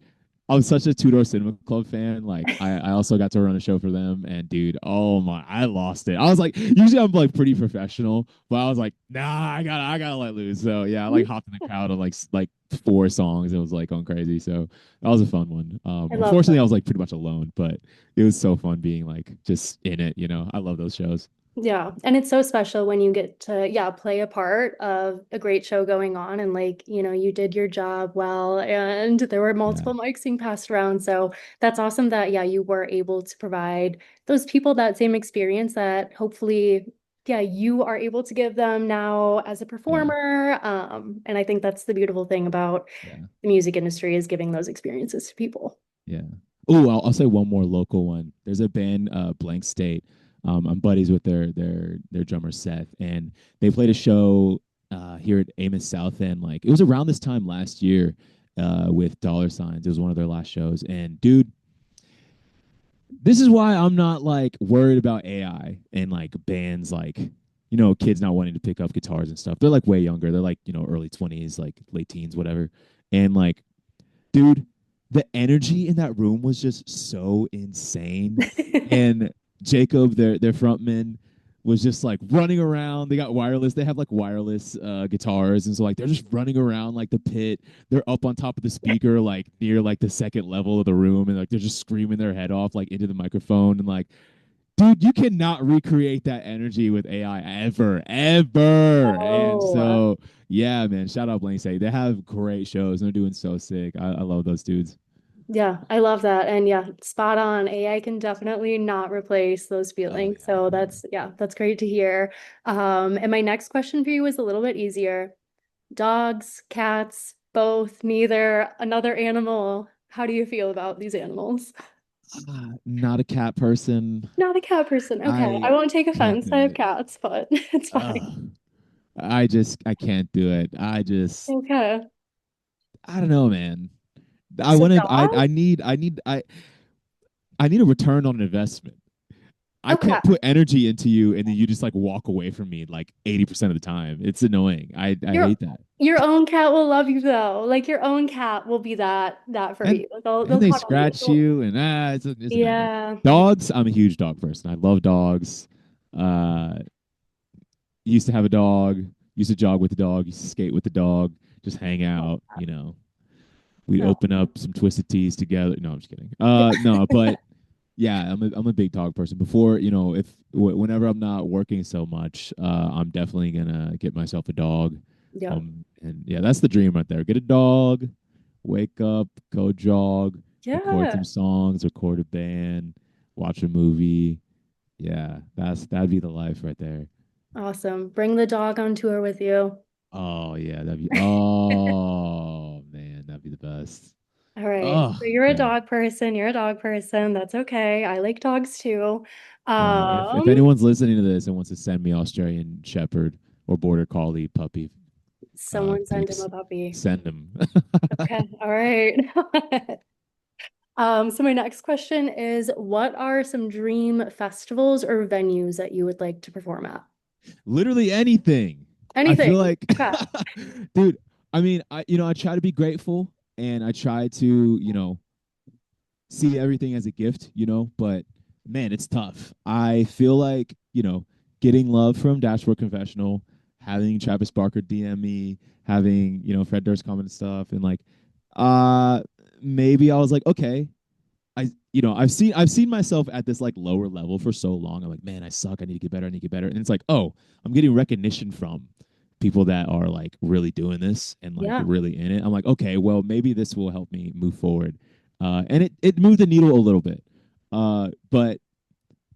I'm such a Two Door Cinema Club fan. Like I also got to run a show for them, and dude, oh my, I lost it. I was like, usually I'm like pretty professional, but I was like, nah, I gotta let loose. So yeah, I like hopped in the crowd of like four songs. It was like going crazy. So that was a fun one. I love Unfortunately, I that. was like pretty much alone, but it was so fun being like just in it. You know, I love those shows. Yeah, and it's so special when you get to, yeah, play a part of a great show going on and like, you did your job well and there were Yeah, multiple mics being passed around. So that's awesome that, yeah, you were able to provide those people that same experience that hopefully, yeah, you are able to give them now as a yeah, performer. And I think that's the beautiful thing about yeah. the music industry is giving those experiences to people. Yeah. Oh, I'll say one more local one. There's a band, Blank State. I'm buddies with their drummer Seth, and they played a show here at Amos Southend. Like it was around this time last year with Dollar Signs. It was one of their last shows, and dude, this is why I'm not like worried about AI and like bands like kids not wanting to pick up guitars and stuff. They're like way younger. They're like early 20s, like late teens, whatever, and like dude, the energy in that room was just so insane. And Jacob, their frontman, was just like running around. They got wireless. They have like wireless guitars, and so like they're just running around like the pit. They're up on top of the speaker, like near like the second level of the room, and like they're just screaming their head off like into the microphone. And like, dude, you cannot recreate that energy with AI ever, ever. And Oh. so, yeah, man, shout out Blank Say. They have great shows and they're doing so sick. I love those dudes. Yeah, I love that. And yeah, spot on. AI can definitely not replace those Oh feelings. yeah, So yeah. yeah, that's great to hear. And my next question for you is a little bit easier. Dogs, cats, both, neither, another animal. How do you feel about these animals? Not a cat person. Not a cat person. Okay, I I won't take can't offense. I do have it. cats, but it's fine. Uh, I can't do it. Okay. I don't know, man. So dog? I need a return on investment. I Okay. can't put energy into you and then you just like walk away from me like 80% of the time. It's annoying. I Your hate that. your own cat will love you though. Like your own cat will be that for And you. Like they'll and they'll they cuddle you. scratch you and it's a nightmare. Yeah. Dogs, I'm a huge dog person. I love dogs. Uh Used to have a dog, used to jog with the dog, used to skate with the dog, just hang out, We'd No. open up some twisted teas together. No, I'm just kidding. No, but yeah, I'm a big dog person. Before, if whenever I'm not working so much, I'm definitely gonna get myself a dog. Yeah. And yeah, that's the dream right there. Get a dog, wake up, go jog, record some Yeah. songs, record a band, watch a movie. Yeah, that'd be the life right there. Awesome. Bring the dog on tour with you. Oh yeah, oh man, that'd be the best. All right. Oh So you're a yeah. dog person. You're a dog person. That's okay. I like dogs too. Yeah, if Um, anyone's listening to this and wants to send me Australian Shepherd or Border Collie puppy someone send him pics, a puppy. send them. Okay. All right. So my next question is, what are some dream festivals or venues that you would like to perform at? Literally anything. I feel Anything. like, Okay. dude. I mean, I try to be grateful and I try to see everything as a gift, but man, it's tough. I feel like, getting love from Dashboard Confessional, having Travis Barker DM me, having, Fred Durst comment stuff, and like, uh, maybe I was like, okay, I've seen myself at this like lower level for so long. I'm like, man, I suck. I need to get better. I need to get better. And it's like, oh, I'm getting recognition from people that are like really doing this and like Yeah. really in it. I'm like, okay, well, maybe this will help me move forward. And it moved the needle a little bit. But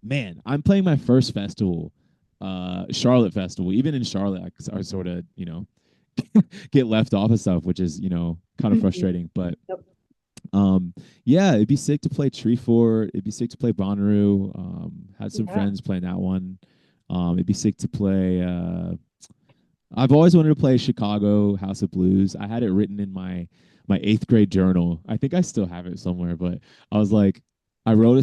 man, I'm playing my first festival, Charlotte Festival. Even in Charlotte, I sort of, get left off of stuff, which is, kind of Mhm. frustrating. But Yep. um, yeah, it'd be sick to play Tree Fort. It'd be sick to play Bonnaroo. Had some Yeah. friends playing that one. It'd be sick to play. I've always wanted to play Chicago House of Blues. I had it written in my eighth grade journal. I think I still have it somewhere, but I was like, I wrote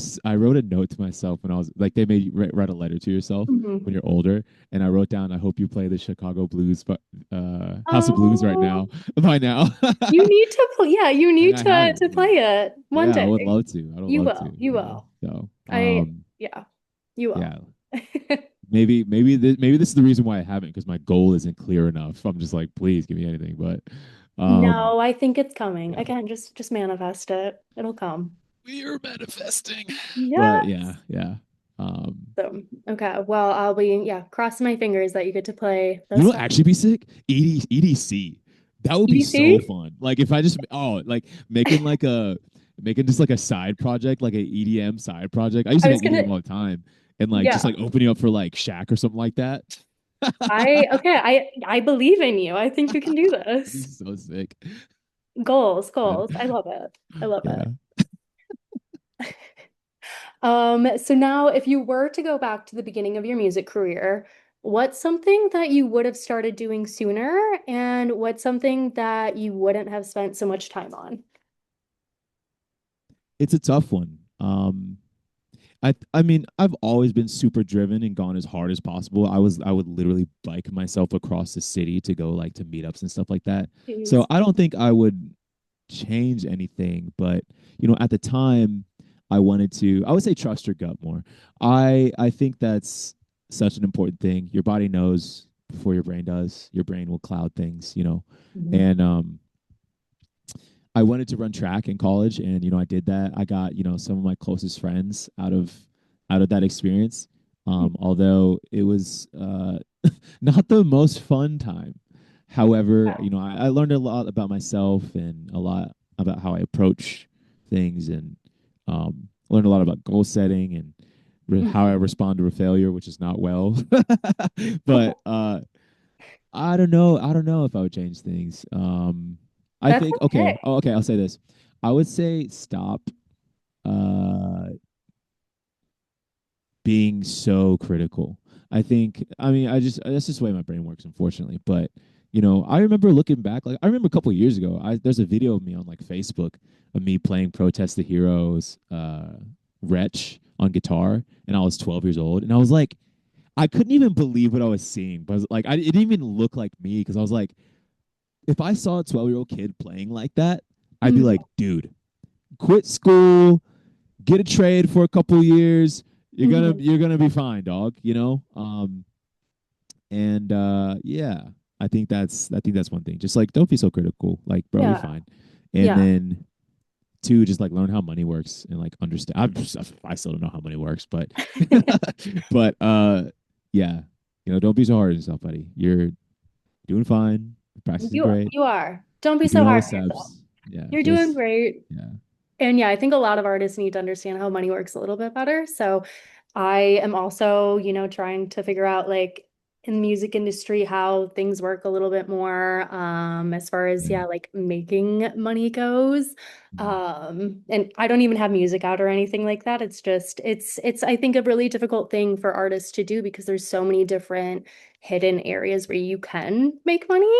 a note to myself when I was like, they made you write a letter to yourself when Mhm. you're older, and I wrote down, I hope you play the Chicago Blues, but House of Blues right Oh, now, by now, you need to play. Yeah, you and need I have to it. play it one Yeah, I would day. love to. I would You love to. will. You Yeah. will. So, Yeah, you will. yeah, maybe this is the reason why I haven't, because my goal isn't clear enough. I'm just like, please give me anything. But No, I think it's coming. yeah, Again, just manifest it. It'll come. we are manifesting. But yeah, Yes. yeah. Um, So, okay. Well, I'll be, yeah, crossing my fingers that you get to play you those know what songs. actually be sick? EDC. That would be so EDC? fun. Like if I just like making like a making just like a side project, like a EDM side project. I used I to was make gonna, EDM all the time, and like just yeah. like opening up for like Shaq or something like that. Okay, I believe in you. I think you can do That'd be this. so sick. Goals, But goals. I love it. I love yeah. it. So now if you were to go back to the beginning of your music career, what's something that you would have started doing sooner, and what's something that you wouldn't have spent so much time on? It's a tough one. I mean, I've always been super driven and gone as hard as possible. I would literally bike myself across the city to go like to meetups and stuff like that. So Jeez. I don't think I would change anything, but you know, at the time I wanted to, I would say trust your gut more. I think that's such an important thing. Your body knows before your brain does. Your brain will cloud things, you know. Mhm. And I wanted to run track in college, and you know I did that. I got, you know, some of my closest friends out of that experience. Although it was not the most fun time. However, you know, I learned a lot about myself and a lot about how I approach things, and learned a lot about goal setting and how I Mhm. respond to a failure, which is not well. But Oh, I don't know. I don't know if I would change things. I that's think okay. okay. Oh, okay. I'll say this. I would say stop uh, being so critical. I think. I mean, I just that's just the way my brain works, unfortunately. But you know, I remember looking back. Like I remember a couple of years ago. There's a video of me on like Facebook of me playing "Protest the Heroes," "Wretch" on guitar, and I was 12 years old, and I was like, I couldn't even believe what I was seeing. But like, it didn't even look like me because I was like, if I saw a 12-year-old kid playing like that, I'd be like, Mhm. dude, quit school, get a trade for a couple years. Mhm. You're gonna be fine, dog. You know. And yeah, I think that's one thing. Just like don't be so critical. Like, bro, you're Yeah. fine. And Yeah. then two, just like learn how money works and like understand. I still don't know how money works, but but yeah, you know, don't be so hard on yourself, buddy. You're doing fine. You're practicing great. You are. Don't be You're so doing all the hard on yourself. steps. Yeah, You're doing just great. yeah. And yeah, I think a lot of artists need to understand how money works a little bit better. So I am also, trying to figure out like in the music industry how things work a little bit more as far as Yeah. yeah, like making money goes. Mm. And I don't even have music out or anything like that. It's just it's I think a really difficult thing for artists to do because there's so many different hidden areas where you can make money.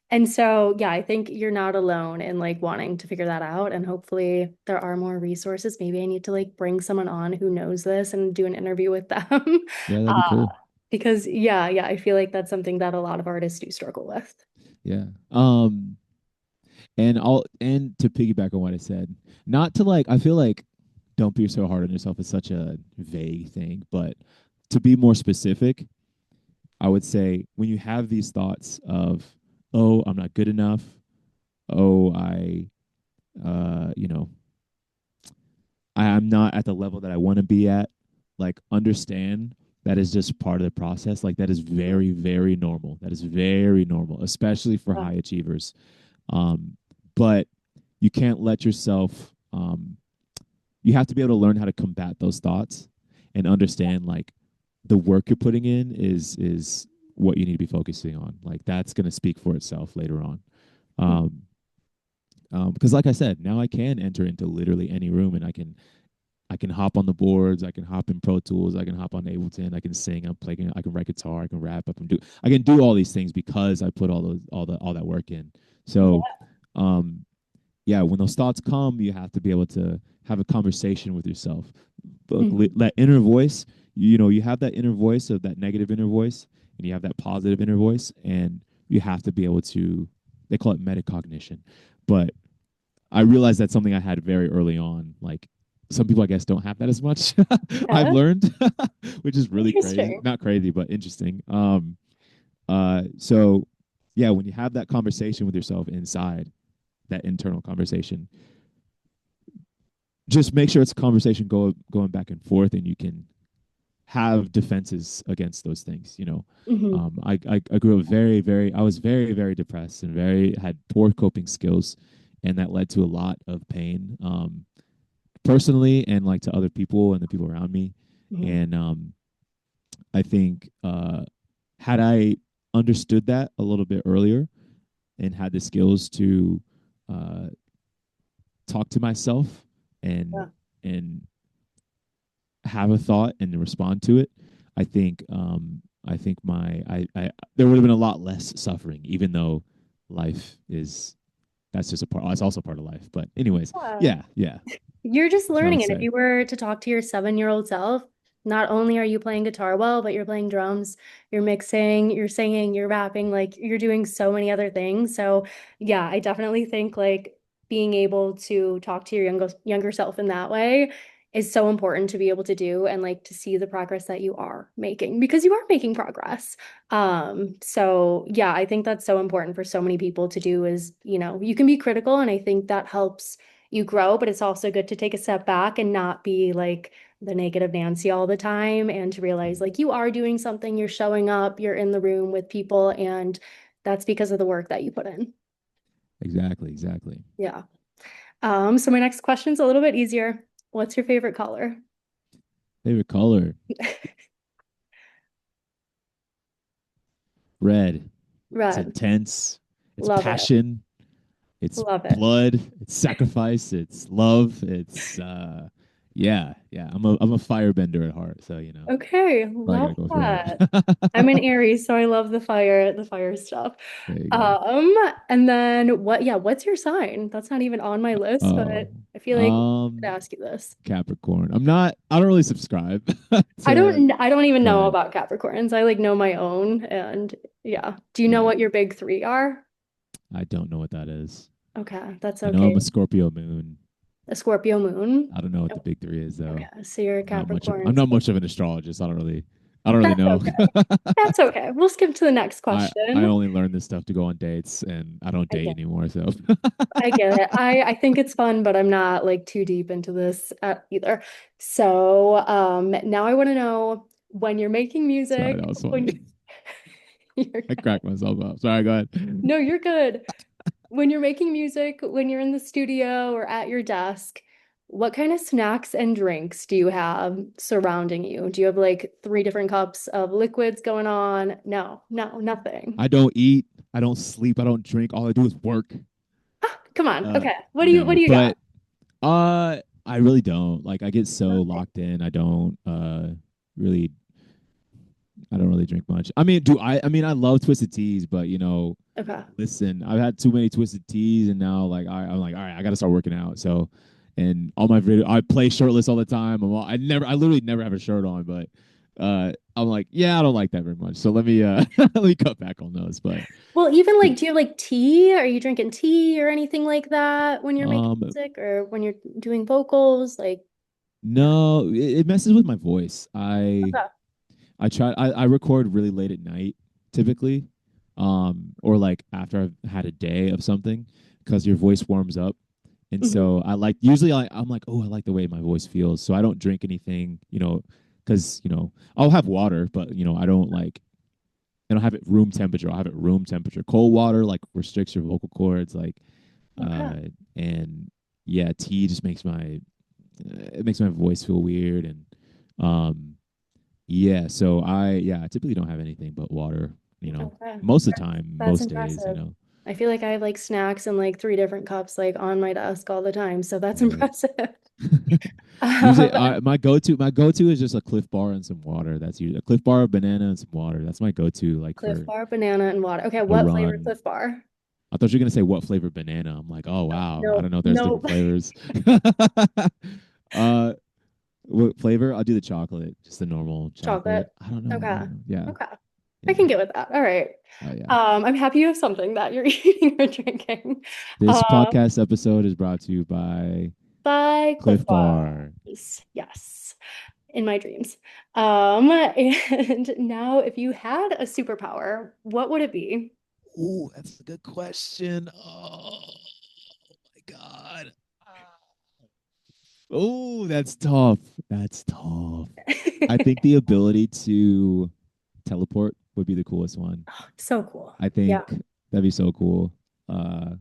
And so, yeah, I think you're not alone in like wanting to figure that out. And hopefully there are more resources. Maybe I need to like bring someone on who knows this and do an interview with them. Yeah, that'd be Uh, cool. because yeah, I feel like that's something that a lot of artists do struggle with. Yeah. And to piggyback on what I said, not to like I feel like don't be so hard on yourself is such a vague thing, but to be more specific, I would say when you have these thoughts of, oh, I'm not good enough, oh, you know, I'm not at the level that I want to be at, like understand that is just part of the process. Like that is very, very normal. That is very normal, especially for Yeah. high achievers. But you can't let yourself you have to be able to learn how to combat those thoughts and understand like the work you're putting in is what you need to be focusing on. Like that's going to speak for itself later on. um because like I said, now I can enter into literally any room, and I can hop on the boards, I can hop in Pro Tools, I can hop on Ableton, I can sing, I'm playing, I can write guitar, I can rap, I can do all these things because I put all that work in. So Yeah. um yeah, when those thoughts come, you have to be able to have a conversation with yourself. But Mhm. that inner voice, you have that inner voice of that negative inner voice, and you have that positive inner voice, and you have to be able to. They call it metacognition, but I realized that's something I had very early on. Like some people, I guess, don't have that as much. I've Yeah. learned, which is really crazy. Interesting. Not crazy, but interesting. So yeah, when you have that conversation with yourself inside, that internal conversation, just make sure it's a conversation going back and forth, and you can have defenses against those things. Hmm. I grew up I was very, very depressed and very had poor coping skills, and that led to a lot of pain, personally and like to other people and the people around me. Hmm. And I think had I understood that a little bit earlier and had the skills to uh, talk to myself and Yeah. and have a thought and respond to it, I think there would have been a lot less suffering, even though life is that's just a part. It's also part of life. But anyways, Yeah. yeah, yeah, You're just that's what I learning. would And if say. you were to talk to your 7-year-old self, not only are you playing guitar well, but you're playing drums, you're mixing, you're singing, you're rapping, like you're doing so many other things. So yeah, I definitely think like being able to talk to your younger self in that way is so important to be able to do and like to see the progress that you are making because you are making progress. So yeah, I think that's so important for so many people to do is, you can be critical and I think that helps you grow, but it's also good to take a step back and not be like the negative Nancy all the time and to realize like you are doing something, you're showing up, you're in the room with people, and that's because of the work that you put in. Exactly, exactly. Yeah. So my next question's a little bit easier. What's your favorite color? Favorite color? Red. It's Red. intense. It's Love it. passion. It's Love it. blood. It's sacrifice. It's love. It's yeah, yeah. I'm a firebender at heart, so Okay, I love gotta go with that. red. I'm an Aries, so I love the fire stuff. There you go. Um, and then what's your sign? That's not even on my list, but Oh, I feel like I could um, ask you this. Capricorn. I don't really subscribe I to, don't I don't even know but about Capricorns. I like know my own and yeah. Do you know yeah, what your big three are? I don't know what that is. Okay, that's I know I'm okay. a Scorpio moon. A Scorpio moon. I don't know what the Oh, big three is though. okay, so you're a I'm Capricorn. not much of an astrologist. I don't really That's know. okay. That's okay. We'll skip to the next I question. only learned this stuff to go on dates, and I don't I date get anymore. So I get it. I think it's fun, but I'm not like too deep into this either. So, now I want to know when you're making sorry, music, that was funny. when you're I cracked myself up. Sorry, go ahead. no, you're good. When you're making music, when you're in the studio or at your desk, what kind of snacks and drinks do you have surrounding you? Do you have like 3 different cups of liquids going on? No, no, nothing. I don't eat. I don't sleep. I don't drink. All I do is work. Come on. Uh, Okay. What do you got? but I really don't. Like I get so locked in. Really I don't really drink much. I mean, I mean I love twisted teas, but Okay. listen, I've had too many twisted teas, and now like I'm like, all right, I got to start working out. So, and all my video, I play shirtless all the time. I literally never have a shirt on, but I'm like, yeah, I don't like that very much. So let me let me cut back on those. But Well, even like, do you have like tea? Are you drinking tea or anything like that when you're making um, music or when you're doing vocals? Like, yeah. no, it messes with my voice. Okay. I record really late at night typically, or like after I've had a day of something, because your voice warms up. And Hmm. so usually I'm like, oh, I like the way my voice feels. So I don't drink anything, because I'll have water, but I don't have it room temperature. I'll have it room temperature. Cold water like restricts your vocal cords, like Okay. and yeah, tea just makes my it makes my voice feel weird. And um yeah, so I typically don't have anything but water, Okay. most of the time, That's most days, impressive. I feel like I have like snacks and like 3 different cups like on my desk all the time. So that's Yeah. impressive. Usually, Um, my go to is just a Cliff Bar and some water. That's usually a Cliff Bar, a banana, and some water. That's my go-to, like Cliff for Bar, banana, and water. Okay, a what flavor run. Cliff Bar? I thought you were gonna say what flavor banana. I'm like, oh wow, I No, don't know. There's no, different flavors. uh, what flavor? I'll do the chocolate, just the normal chocolate. chocolate. I don't know. I Okay. don't know. Yeah, Okay. I yeah. can get with that. All right. Oh yeah. I'm happy you have something that you're eating or drinking. This Um, podcast episode is brought to you by by Cliff Cliff Bar. Bars. Yes. In my dreams. And now if you had a superpower, what would it be? Ooh, that's a good question. Oh my god. Oh, that's tough. That's tough. I think the ability to teleport would be the coolest one. So cool. I Yeah. think that'd be so cool. Uh,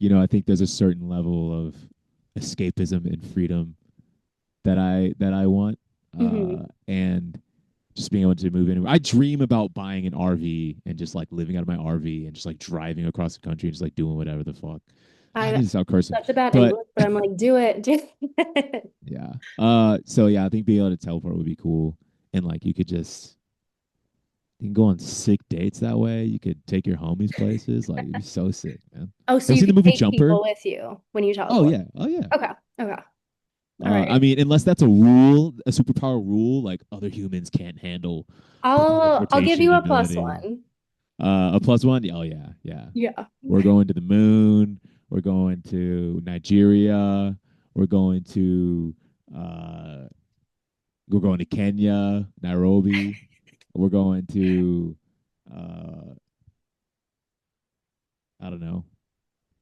I think there's a certain level of escapism and freedom that I want. Hmm. And just being able to move anywhere. I dream about buying an RV and just like living out of my RV and just like driving across the country and just like doing whatever the fuck. I I need to sound cursing, such a bad but English, but I'm like, do it, do it. yeah. So yeah, I think being able to teleport would be cool, and like you can go on sick dates that way. You could take your homies places. Like it'd be so sick, man. Oh, so Have you you seen the could movie take Jumper? people with you when you Oh teleport. yeah, oh yeah. Okay. Okay. All I right. mean, unless that's a rule, a superpower rule, like other humans can't handle the I'll give teleportation you a plus ability. one. A plus one? Oh yeah, yeah. Yeah. We're going to the moon. We're going to Nigeria. We're going to uh, we're going to Kenya, Nairobi. We're going to uh, I don't know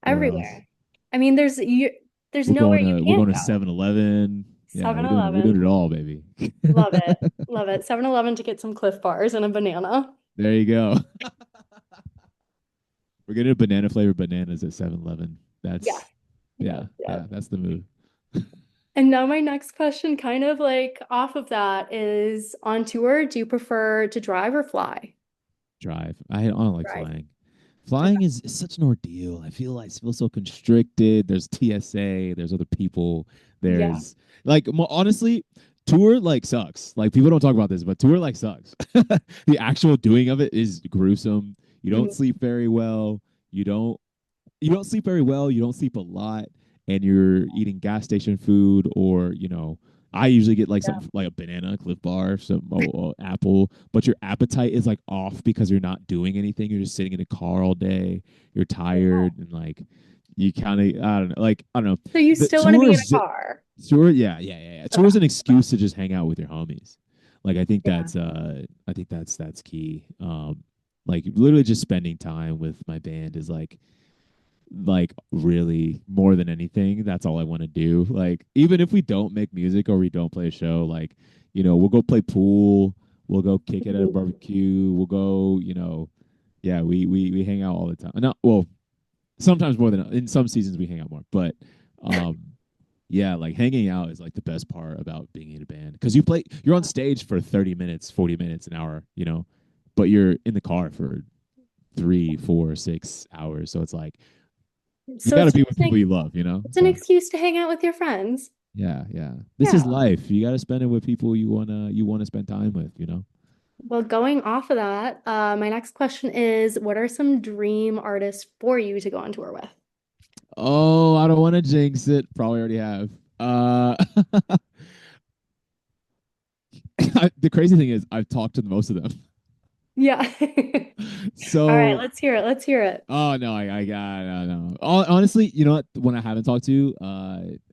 where else. Everywhere. I mean, there's nowhere you We're can't going to go. 7-Eleven. Yeah, we're doing 7-Eleven. it all, baby. Love it. Love it. 7-Eleven to get some Cliff Bars and a banana. There you go. We're getting a banana flavored bananas at 7-Eleven. Yes. That's Yes. yeah, Yes. yeah, that's the move. And now my next question, kind of like off of that, is on tour, do you prefer to drive or fly? Drive. I don't like Drive. flying. Okay. Flying is such an ordeal. I feel so constricted. There's TSA. There's other people. Yeah. There's like honestly, tour like sucks. Like people don't talk about this, but tour like sucks. The actual doing of it is gruesome. You don't Mhm. sleep very well. You don't you don't sleep very well. You don't sleep a lot, and you're eating gas station food, or I usually get like Yeah. something like a banana, Cliff Bar, some apple, but your appetite is like off because you're not doing anything. You're just sitting in a car all day. You're tired, and like you kind of I don't know, like I don't know. So you The still want to be in a tours, car? tour, yeah, yeah, yeah, yeah. Tour Okay. is an excuse to just hang out with your homies. Like Yeah. I think that's key. Like literally just spending time with my band is like really more than anything, that's all I want to do. Like even if we don't make music or we don't play a show, like we'll go play pool, we'll go kick it at a Mhm. barbecue, we'll go yeah, we hang out all the time. Not well, sometimes more than in some seasons we hang out more, but um yeah, like hanging out is like the best part about being in a band because you're on stage for 30 minutes, 40 minutes, an hour, but you're in the car for 3, 4, 6 hours, so it's like you So got to be with people you love, it's an So excuse to hang out with your friends. yeah, yeah. This is Yeah. life. You got to spend it with people you wanna spend time with. Well, going off of that, my next question is, what are some dream artists for you to go on tour with? Oh, I don't want to jinx it. Probably already have. Uh, the crazy thing is, I've talked to most of them. Yeah. All right, So, let's hear it. Let's hear it. oh no, I got no, no. Honestly, you know what? When I haven't talked to,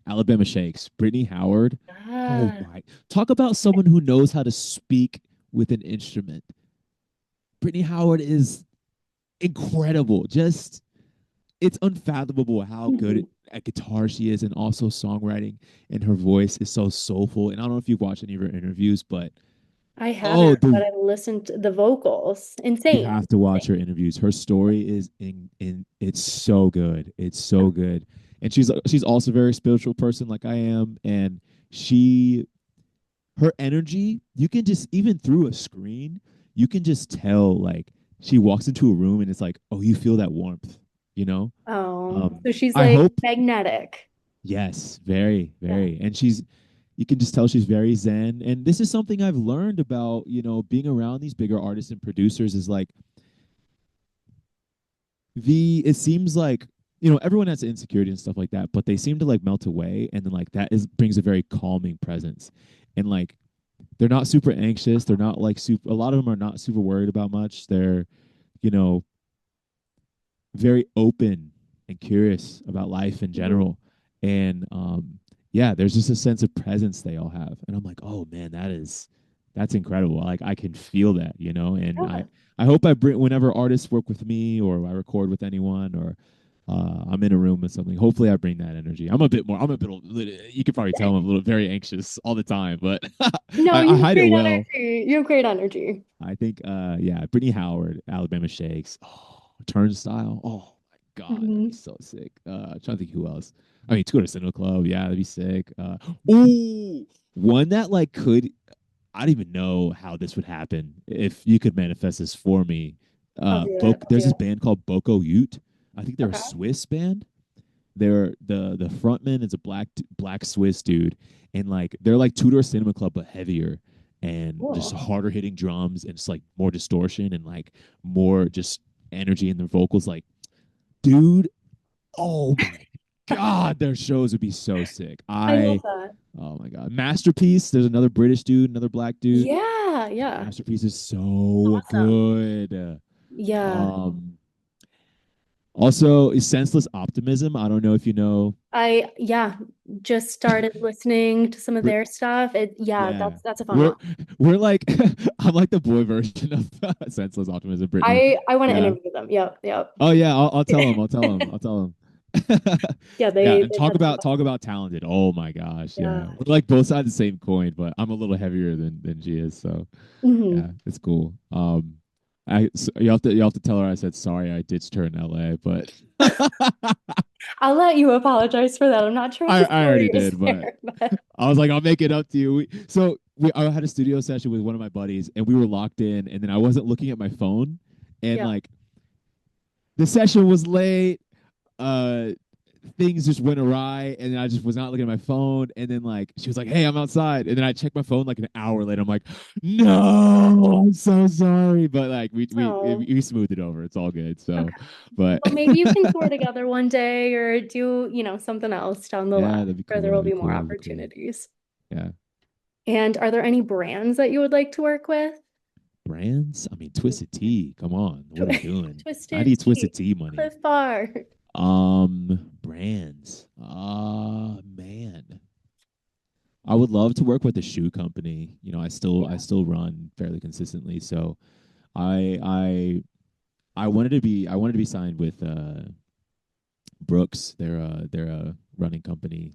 Alabama Shakes, Brittany Howard. Oh Ah. my! Talk about someone who knows how to speak with an instrument. Brittany Howard is incredible. Just it's unfathomable how good Mhm. at guitar she is, and also songwriting, and her voice is so soulful. And I don't know if you've watched any of her interviews, but I oh, haven't, but I listened to the vocals. you Insane. have to watch her interviews. Her story is in it's so good. It's so good. And she's also a very spiritual person like I am, and she her energy, you can just even through a screen, you can just tell like she walks into a room and it's like, oh, you feel that warmth, you know? Oh, Um, so she's I like hope, magnetic. yes, very, Yeah. very. And you can just tell she's very zen. And this is something I've learned about, being around these bigger artists and producers is like the it seems like everyone has insecurity and stuff like that, but they seem to like melt away, and then like that is brings a very calming presence, and like they're not super anxious. They're not like super. A lot of them are not super worried about much. They're you know very open and curious about life in Mhm. general, and yeah, there's just a sense of presence they all have, and I'm like, oh man, that's incredible. Like I can feel that, and I Yeah. I hope I bring whenever artists work with me or I record with anyone or I'm in a room with something. Hopefully, I bring that energy. I'm a bit. You could probably tell I'm a little very anxious all the time, but No, I you have hide it great well. energy. You have great energy. I think, yeah, Brittany Howard, Alabama Shakes, Turnstile. Oh my God, that'd be Mhm. so sick. I'm trying to think who else. I mean, to go to Cinema Club, yeah, that'd be sick. Ooh, one that like could. I don't even know how this would happen if you could manifest this for me. I'll do it. I'll There's do this it. band called Boko Yout. I think they're a Okay. Swiss band. They're the frontman is a black Swiss dude, and like they're like Two Door Cinema Club but heavier and just Cool. harder hitting drums and just like more distortion and like more just energy in their vocals. Like, dude, oh my god, their shows would be so sick. I love that. Oh my god, Masterpiece. There's another British dude, another black dude. Yeah, yeah. Masterpiece is so Awesome. good. Yeah. Um, Also, is Senseless Optimism. I don't know if you know. Yeah, just started listening to some of their stuff. Yeah, Yeah, that's a fun we're one. we're like I'm like the boy version of Senseless Optimism, Brittany. I want to Yeah. interview them. Yep, yep. Oh yeah, I'll tell him. I'll tell him. I'll tell him. Yeah, Yeah, and they've had some talk fun. about talented. Oh my gosh, yeah, Yeah. we're like both sides of the same coin, but I'm a little heavier than she is. So yeah, Hmm. it's cool. You have to tell her I said sorry. I ditched her in L.A., but I'll let you apologize for that. I'm not sure what the I already story is did, but there, but I was like, I'll make it up to you. I had a studio session with one of my buddies, and we were locked in, and then I wasn't looking at my phone, and yeah. like the session was late. Uh, Things just went awry, and then I just was not looking at my phone, and then like she was like, "Hey, I'm outside," and then I checked my phone like an hour later. I'm like, "No, I'm so sorry," but like Oh, we smoothed it over. It's all good. So, okay. but Well, maybe you can tour together one day or do, something else down the line yeah, that'd be where cool. there will That'd be be more cool. That'd be cool. opportunities. Yeah. And are there any brands that you would like to work with? Brands? I mean, Twisted Tea. Come on. What are we doing? I Twisted need Twisted Tea, Tea money. Cliff Bar. Brands. Man. I would love to work with a shoe company. I Yeah. still run fairly consistently. So I I wanted to be signed with Brooks. They're a running company.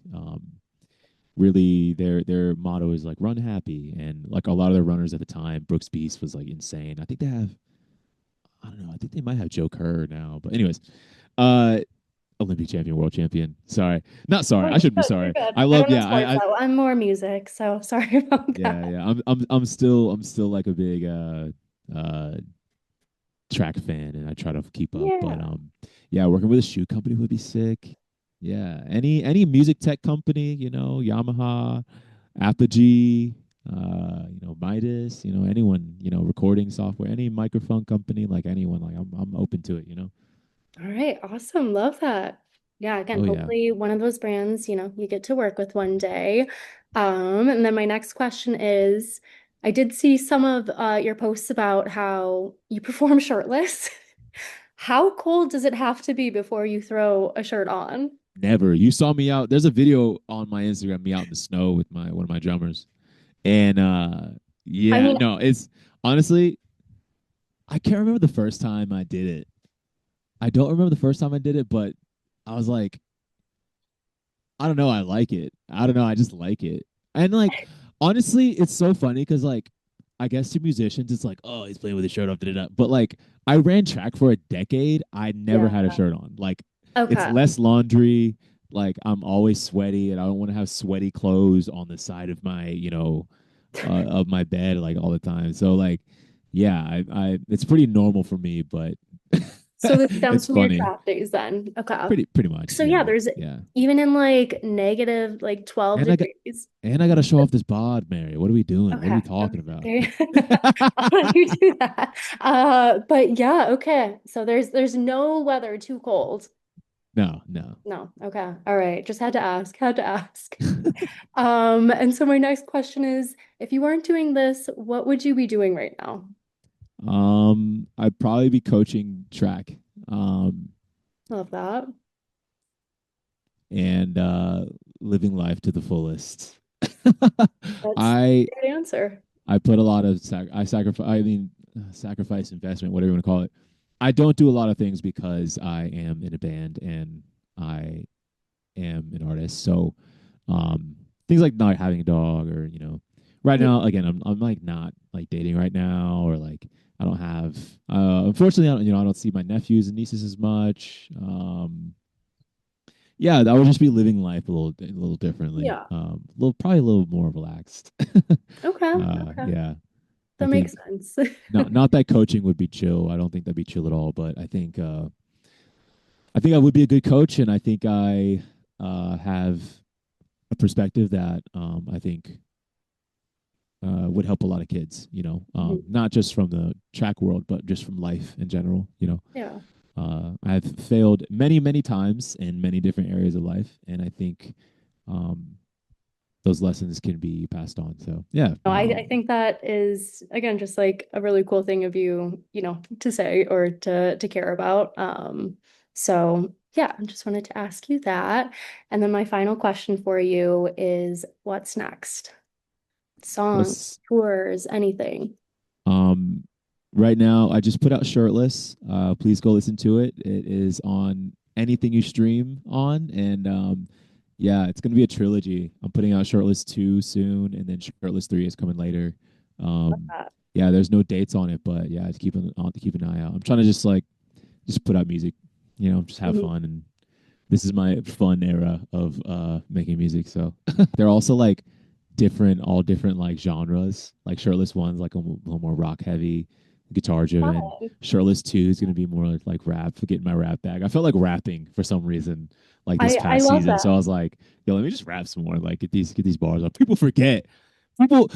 Really their motto is like run happy, and like a lot of their runners at the time, Brooks Beast was like insane. I don't know. I think they might have Joe Kerr now. But anyways, uh Olympic champion, world champion. Sorry. Not Oh, sorry. I you're shouldn't be good. You're sorry. good. I I love don't know yeah, sports I though. I'm more music, so sorry about yeah, that. yeah. I'm still like a big uh track fan, and I try to keep up. But Yeah. yeah, working with a shoe company would be sick. Yeah. Any music tech company, Yamaha, Apogee, Midas, anyone, recording software, any microphone company, like anyone, like I'm open to it. All right. Awesome. Love that. Yeah. Again, Oh yeah. hopefully one of those brands, you get to work with one day. And then my next question is, I did see some of your posts about how you perform shirtless. How cold does it have to be before you throw a shirt on? Never. You saw me out. There's a video on my Instagram, me out in the snow with my one of my drummers. And I yeah, mean, no, it's honestly, I can't remember the first time I did it. I don't remember the first time I did it, but I was like, I don't know, I like it. I don't know, I just like it. And like honestly, it's so funny because like I guess to musicians it's like, oh, he's playing with his shirt off, da, da, da. But like I ran track for a decade. I never yeah. had a shirt on. Like it's Okay. less laundry. Like I'm always sweaty, and I don't want to have sweaty clothes on the side of my, of my bed like all the time. So like, yeah, I it's pretty normal for me, but So this stems It's from your funny. track days then. Okay. Pretty much. So yeah, Yeah. there's Yeah. even in like negative like 12 And I got degrees. and I got to show off this bod, Mary. What are we doing? What are we Okay. talking Okay. about? There I'll let you do that. But yeah, okay. So there's no weather too cold. No, no. No. Okay. All right. Just had to ask. Had to ask. And so my next question is, if you weren't doing this, what would you be doing right now? I'd probably be coaching track. Um, Love that. and living life to the fullest. That's I a good answer. I put a lot of sacrifice. Sacrifice investment, whatever you want to call it. I don't do a lot of things because I am in a band and I am an artist. So things like not having a dog, or right Yeah. now again, I'm like not like dating right now, or like I don't have. Unfortunately, I don't see my nephews and nieces as much. Yeah, that would just be living life a little differently. Yeah. Probably a little more relaxed. Okay. Okay. Yeah, I That think makes sense. not that coaching would be chill. I don't think that'd be chill at all. But I think I would be a good coach, and I think I have a perspective that I think would help a lot of kids. Mhm. Not just from the track world, but just from life in general. Yeah. I've failed many, many times in many different areas of life, and I think um, those lessons can be passed on. So yeah, No, I think that is again just like a really cool thing of you, to say or to care about. So yeah, I just wanted to ask you that. And then my final question for you is what's next? Songs, let's. tours, anything. Um, right now, I just put out Shirtless. Please go listen to it. It is on anything you stream on, and yeah, it's gonna be a trilogy. I'm putting out Shirtless 2 soon, and then Shirtless 3 is coming later. Um, Uh, yeah, there's no dates on it, but yeah, to keep an eye out. I'm trying to just put out music, just have mhm. fun, and this is my fun era of making music. So they're also like all different like genres. Like Shirtless One's like a little more rock heavy, guitar driven. Fun. Shirtless Two is gonna be more like rap. Getting my rap bag. I felt like rapping for some reason like this I past love season. So that. I was like, yo, let me just rap some more. Like get these bars up. People forget. People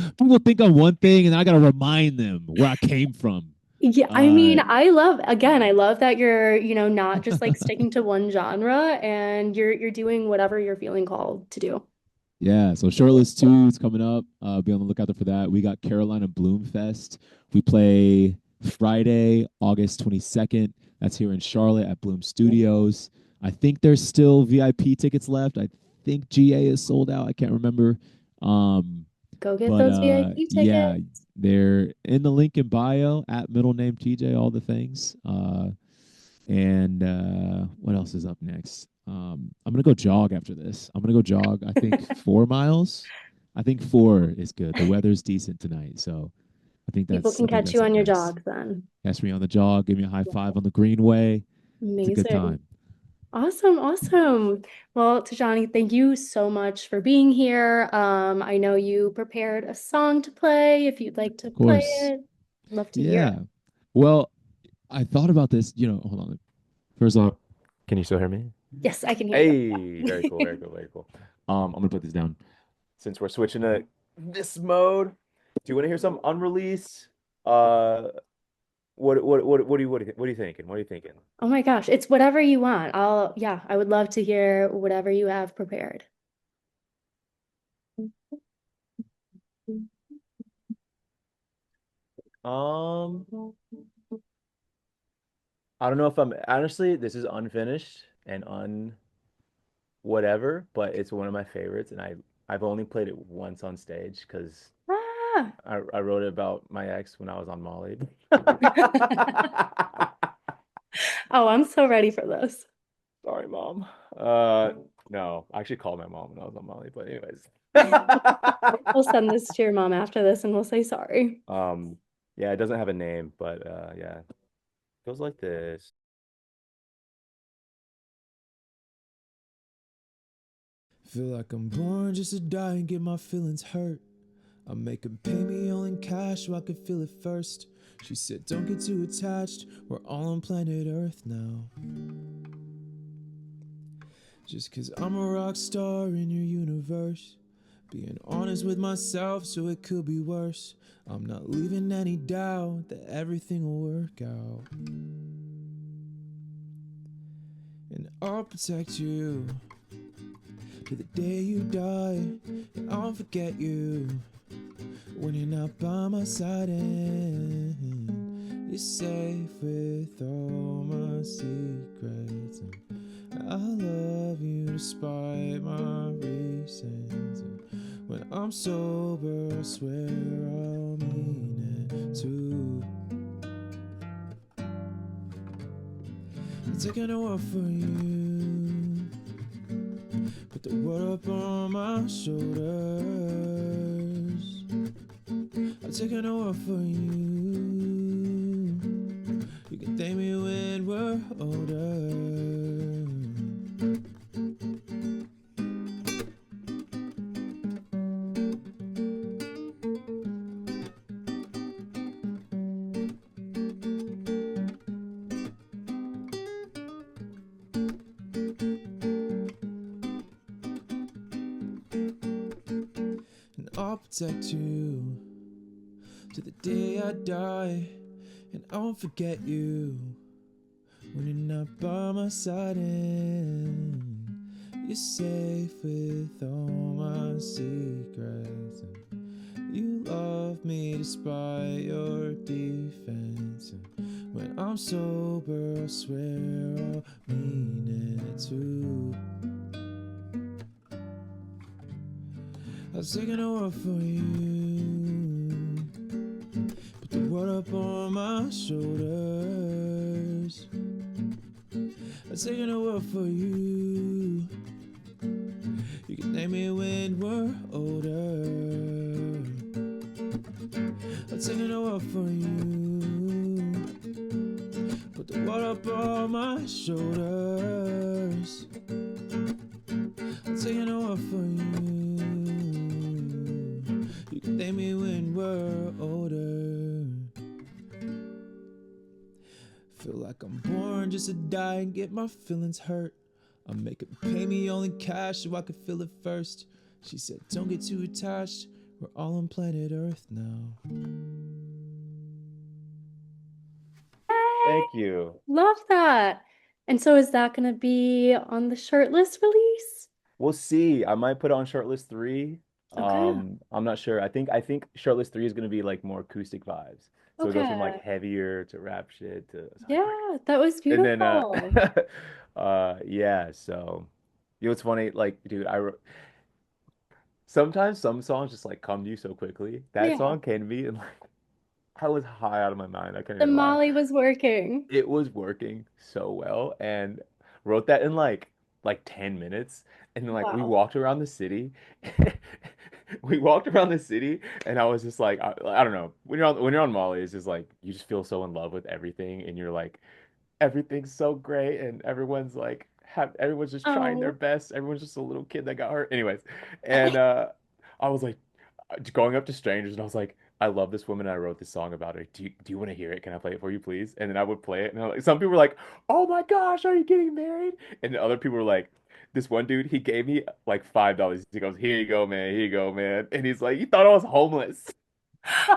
think I'm one thing, and I gotta remind them where I came from. Yeah, I Uh, mean, I love that you're, not just like sticking to one genre and you're doing whatever you're feeling called to do. Yeah, so Shirtless 2 is coming up. Be on the lookout for that. We got Carolina Bloom Fest. We play Friday, August 22nd. That's here in Charlotte at Bloom Studios. I think there's still VIP tickets left. I think GA is sold out. I can't remember. Um, Go get but those VIP yeah, tickets. they're in the link in bio at middle name TJ, all the things. And what else is up next? I'm gonna go jog after this. I'm gonna go jog. I think 4 miles. I think 4 is good. The weather's decent tonight, so People I can think catch that's you up on your next. jogs then. Catch me on the jog. Give me a high Yeah. five on the greenway. It's a good Amazing. time. Awesome, awesome. Well, Tajani, thank you so much for being here. I know you prepared a song to play. If you'd like to Of play course. it, love to hear it. Yeah. Well, I thought about this. Hold on. First off, can you still hear me? Yes, I can hear Hey, very cool, very you. cool, very cool. I'm gonna put this down since we're switching to this mode. Do you want to hear some unreleased? Uh, what are you thinking? What are you thinking? Oh my gosh, it's whatever you want. Yeah, I would love to hear whatever you have prepared. Um, I don't know if I'm honestly, this is unfinished and un whatever, but it's one of my favorites, and I've only played it once on stage because Ah. I wrote it about my ex when I was on Molly. Oh, I'm so ready for this. Sorry, mom. No, I actually called my mom when I was on Molly, but anyways. We'll send this to your mom after this and we'll say sorry. um, yeah, it doesn't have a name, but yeah, it goes like this. Feel like I'm born just to die and get my feelings hurt. I make 'em pay me, only cash so I could feel it first. She said, don't get too attached, we're all on planet Earth now. Just cause I'm a rock star in your universe, being honest with myself so it could be worse. I'm not leaving any doubt that everything will work out. And I'll protect you to the day you die, and I'll forget you when you're not by my side, and you're safe with all my secrets, and I love you despite my reasons, and when I'm sober I swear I'll mean it too. I'm taking a walk for you, put the world up on my shoulders. I'm taking a walk for you, you can thank me when we're older. And I'll protect you to the day I die, and I won't forget you when you're not by my side, and you're safe with all my secrets, and you love me despite your defense, and when I'm sober I swear I'll mean it too. I was taking a walk for you, put the world up on my shoulders. I was taking a walk for you, you can thank me when we're older. I was taking a walk for you, put the world up on my shoulders. I'm taking a walk for you, you can thank me when we're older. Feel like I'm born just to die and get my feelings hurt. I make her pay me only cash so I could feel it first. She said, don't get too attached, we're all on planet Earth now. Thank you. Love that. And so is that going to be on the shortlist release? We'll see. I might put it on shortlist 3. Okay. I'm not sure. I think shortlist 3 is gonna be like more acoustic vibes. So it goes from like Okay. heavier to rap shit to Yeah, that was and then beautiful. yeah, so you know what's funny? Like, dude, sometimes some songs just like come to you so quickly. That Yeah. song came to me and like I was high out of my mind. I can't The even lie. Molly was working. It was working so well and wrote that in like 10 minutes and then like we Wow. walked around the city. We walked around the city and I was just like I don't know. When you're on Molly, it's just like you just feel so in love with everything and you're like everything's so great and everyone's just trying their Oh. best. Everyone's just a little kid that got hurt. Anyways, and I was like going up to strangers and I was like, I love this woman and I wrote this song about her. Do you want to hear it? Can I play it for you, please? And then I would play it and some people were like, oh my gosh, are you getting married? And then other people were like, this one dude, he gave me like $5. He goes, here you go, man. Here you go, man. And he's like, he thought I was homeless.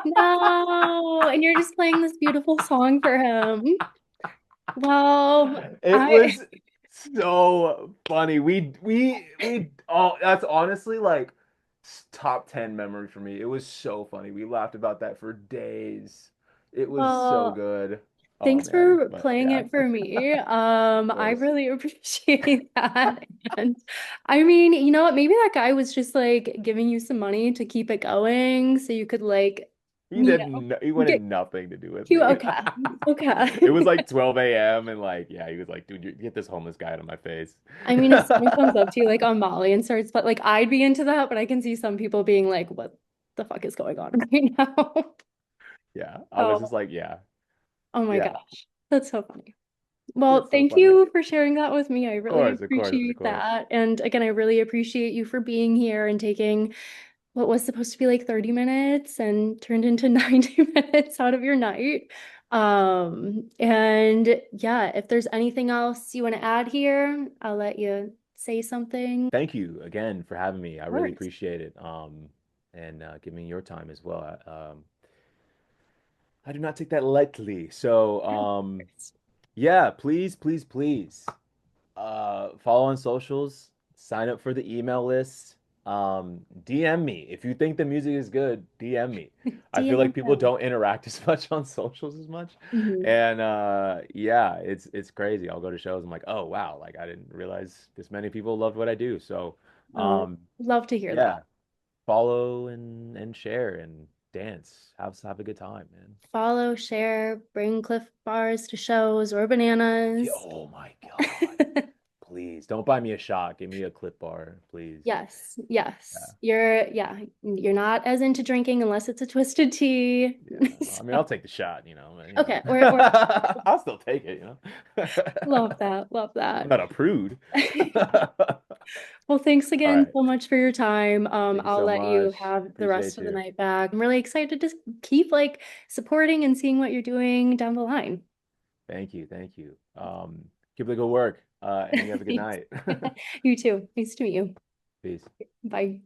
No. And you're just playing this beautiful song for him. Well, It I was so funny. We oh that's honestly like top 10 memory for me. It was so funny. We laughed about that for days. It was so well, good. Oh thanks man. for But playing yeah, it for me. of I course. really appreciate that. And I mean, you know what? Maybe that guy was just like giving you some money to keep it going so you could like, you know, He wanted get nothing to do with you me. okay. It was Okay. like 12 a.m. and like yeah, he was like, dude, you get this homeless guy out of my face. I mean, if someone comes up to you like on Molly and starts, but like I'd be into that, but I can see some people being like, what the fuck is going on right now? Yeah. I was just Oh, like, yeah. oh my Yeah. gosh. That's so funny. Well, It's so thank funny. you for sharing that with me. I really Of course, of appreciate course. that. And again, I really appreciate you for being here and taking what was supposed to be like 30 minutes and turned into 90 minutes out of your night. And yeah, if there's anything else you want to add here, I'll let you say something. Of Thank you again for having me. I really course. appreciate it. And giving me your time as well. I do not take that lightly. So, Yeah. yeah, please, please, please, follow on socials, sign up for the email list. DM me if you think the music is good. DM me. I feel like DM people them. don't interact as much on socials as much, Mhm. and yeah, it's crazy. I'll go to shows. I'm like, oh wow, like I didn't realize this many people loved what I do. So, Oh, um, love to hear that. yeah, follow and share and dance. Have a good time, man. Follow, share, bring Cliff Bars to shows or Yeah, bananas. oh my God. Please don't buy me a shot. Give me a clip bar, please. Yes, Yeah. yes. You're not as into drinking unless it's a twisted tea. Yeah. I mean, I'll So, take the shot, but okay, or I'll still take it. love that, love I'm that. not a prude. Well, thanks All again right. so much for your time. Thank you I'll so let you much. have the rest Appreciate of the you. night back. I'm really excited to keep like supporting and seeing what you're doing down the line. Thank you. Thank you. Keep up the good work. And you have a good Thanks. night. You too. Nice to meet you. Peace. Bye.